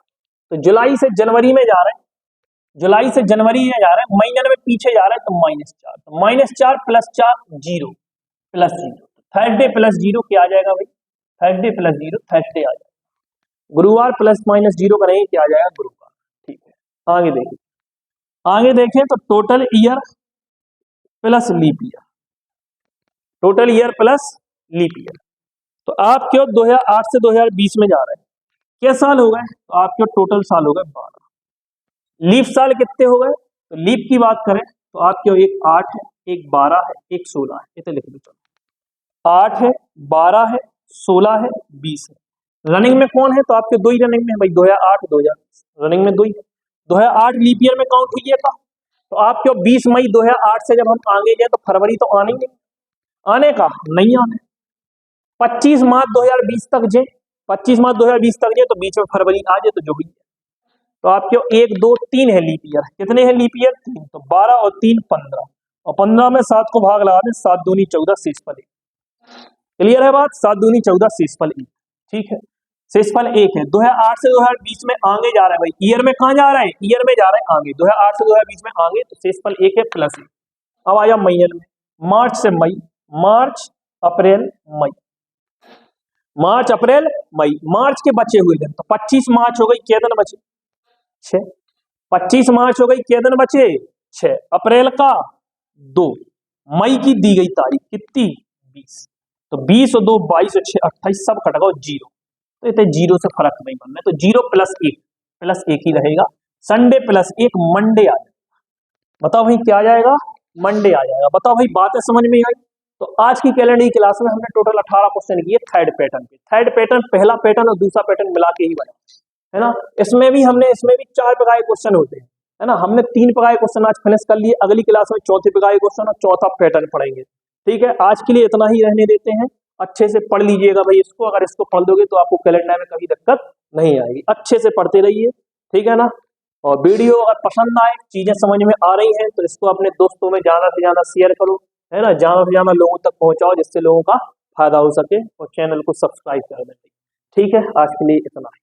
तो जुलाई से जनवरी में जा रहे हैं, जुलाई से जनवरी में जा रहे हैं, महीने में पीछे जा रहे हैं, तो -4, तो -4 + 4 0 + 0, थर्सडे + 0 क्या आ जाएगा भाई? थर्सडे + 0 थर्सडे आ जाएगा। गुरुवार +-0 करेंगे, क्या आ जाएगा? गुरुवार। ठीक है, आगे देखिए, आगे देखें तो total year plus leap year, total year plus leap year. तो आप क्यों 2008 से 2020 में जा रहे हैं, क्या साल हो गए? तो आपके टोटल साल हो गए 12। लीप साल कितने हो गए? तो लीप की बात करें तो आपके एक 8 है, एक 12 है, एक 16 है, इसे लिख दो। चलो 8 है, 12 है, 16 है, 20 है। रनिंग में कौन है? तो आपके दो ही रनिंग में है भाई, 2008 2020 रनिंग में दो ही। 2008 लीप ईयर में काउंट हुई है का? तो आपके 20 मई 2008 से जब हम आगे जाए तो फरवरी तो आने ही नहीं, आने का नहीं आने। 25 मार्च 2020 तक जे, 25 मार्च 2020 तक जे, तो बीच में फरवरी आ जाए तो जो हुई है। तो आपके 1 2 3 है लीप ईयर, कितने हैं लीप ईयर? 3। तो 12 और 3 15, और 15 में 7 को भाग लगा दें, 7 दूनी 14 शेषफल 1। क्लियर है बात, 7 दूनी 14 शेषफल 1। ठीक है, शेषफल 1 है। 2008 से 2020 में आगे जा रहा है भाई, ईयर में कहाँ जा रहा है, ईयर में जा रहा है आगे, 2008 से 2020 में आगे, तो शेषफल 1 है प्लस 1। अब आया मईयन में, मार्च से मई, मार्च अप्रैल मई, मार्च अप्रैल मई, मार्च के बचे हुए दिन, तो 25 मार्च हो गई, कितने दिन बचे, 6। 25 मार्च हो गई, कितने दिन बचे, 6। अप्रैल का 2, मई की दी गई तारीख कितनी, 20, तो 20 और 2 22 और 6 28, सब कट गया 0, तो इतने 0 से फर्क नहीं बनना है, तो 0 प्लस 1 ही रहेगा। संडे प्लस 1 मंडे आ जाएगा। बताओ भाई क्या आ जाएगा, मंडे आ जाएगा। बताओ भाई बातें समझ में आई। तो आज की कैलेंडर की क्लास में हमने टोटल 18 क्वेश्चन किए थर्ड पैटर्न पे। थर्ड पैटर्न पहला पैटर्न और दूसरा पैटर्न मिला के ही बना है ना। इसमें भी 4 प्रकार के क्वेश्चन होते हैं, है ना। हमने 3 प्रकार के क्वेश्चन आज फिनिश कर लिए, अगली क्लास में चौथे प्रकार के क्वेश्चन और चौथा पैटर्न पढ़ेंगे। ठीक है, आज के लिए इतना ही रहने देते हैं। अच्छे से पढ़ लीजिएगा भाई इसको, अगर इसको पढ़ दोगे तो आपको कैलेंडर में कभी दिक्कत नहीं आएगी। अच्छे से पढ़ते रहिए, ठीक है ना। और वीडियो अगर पसंद आए, चीजें समझ में आ रही हैं, तो इसको अपने दोस्तों में ज्यादा से ज्यादा शेयर करो, है ना। ज्यादा से ज्यादा लोगों तक पहुंचाओ, जिससे लोगों का फायदा हो सके, और चैनल को सब्सक्राइब कर दें। ठीक है, आज के लिए इतना ही।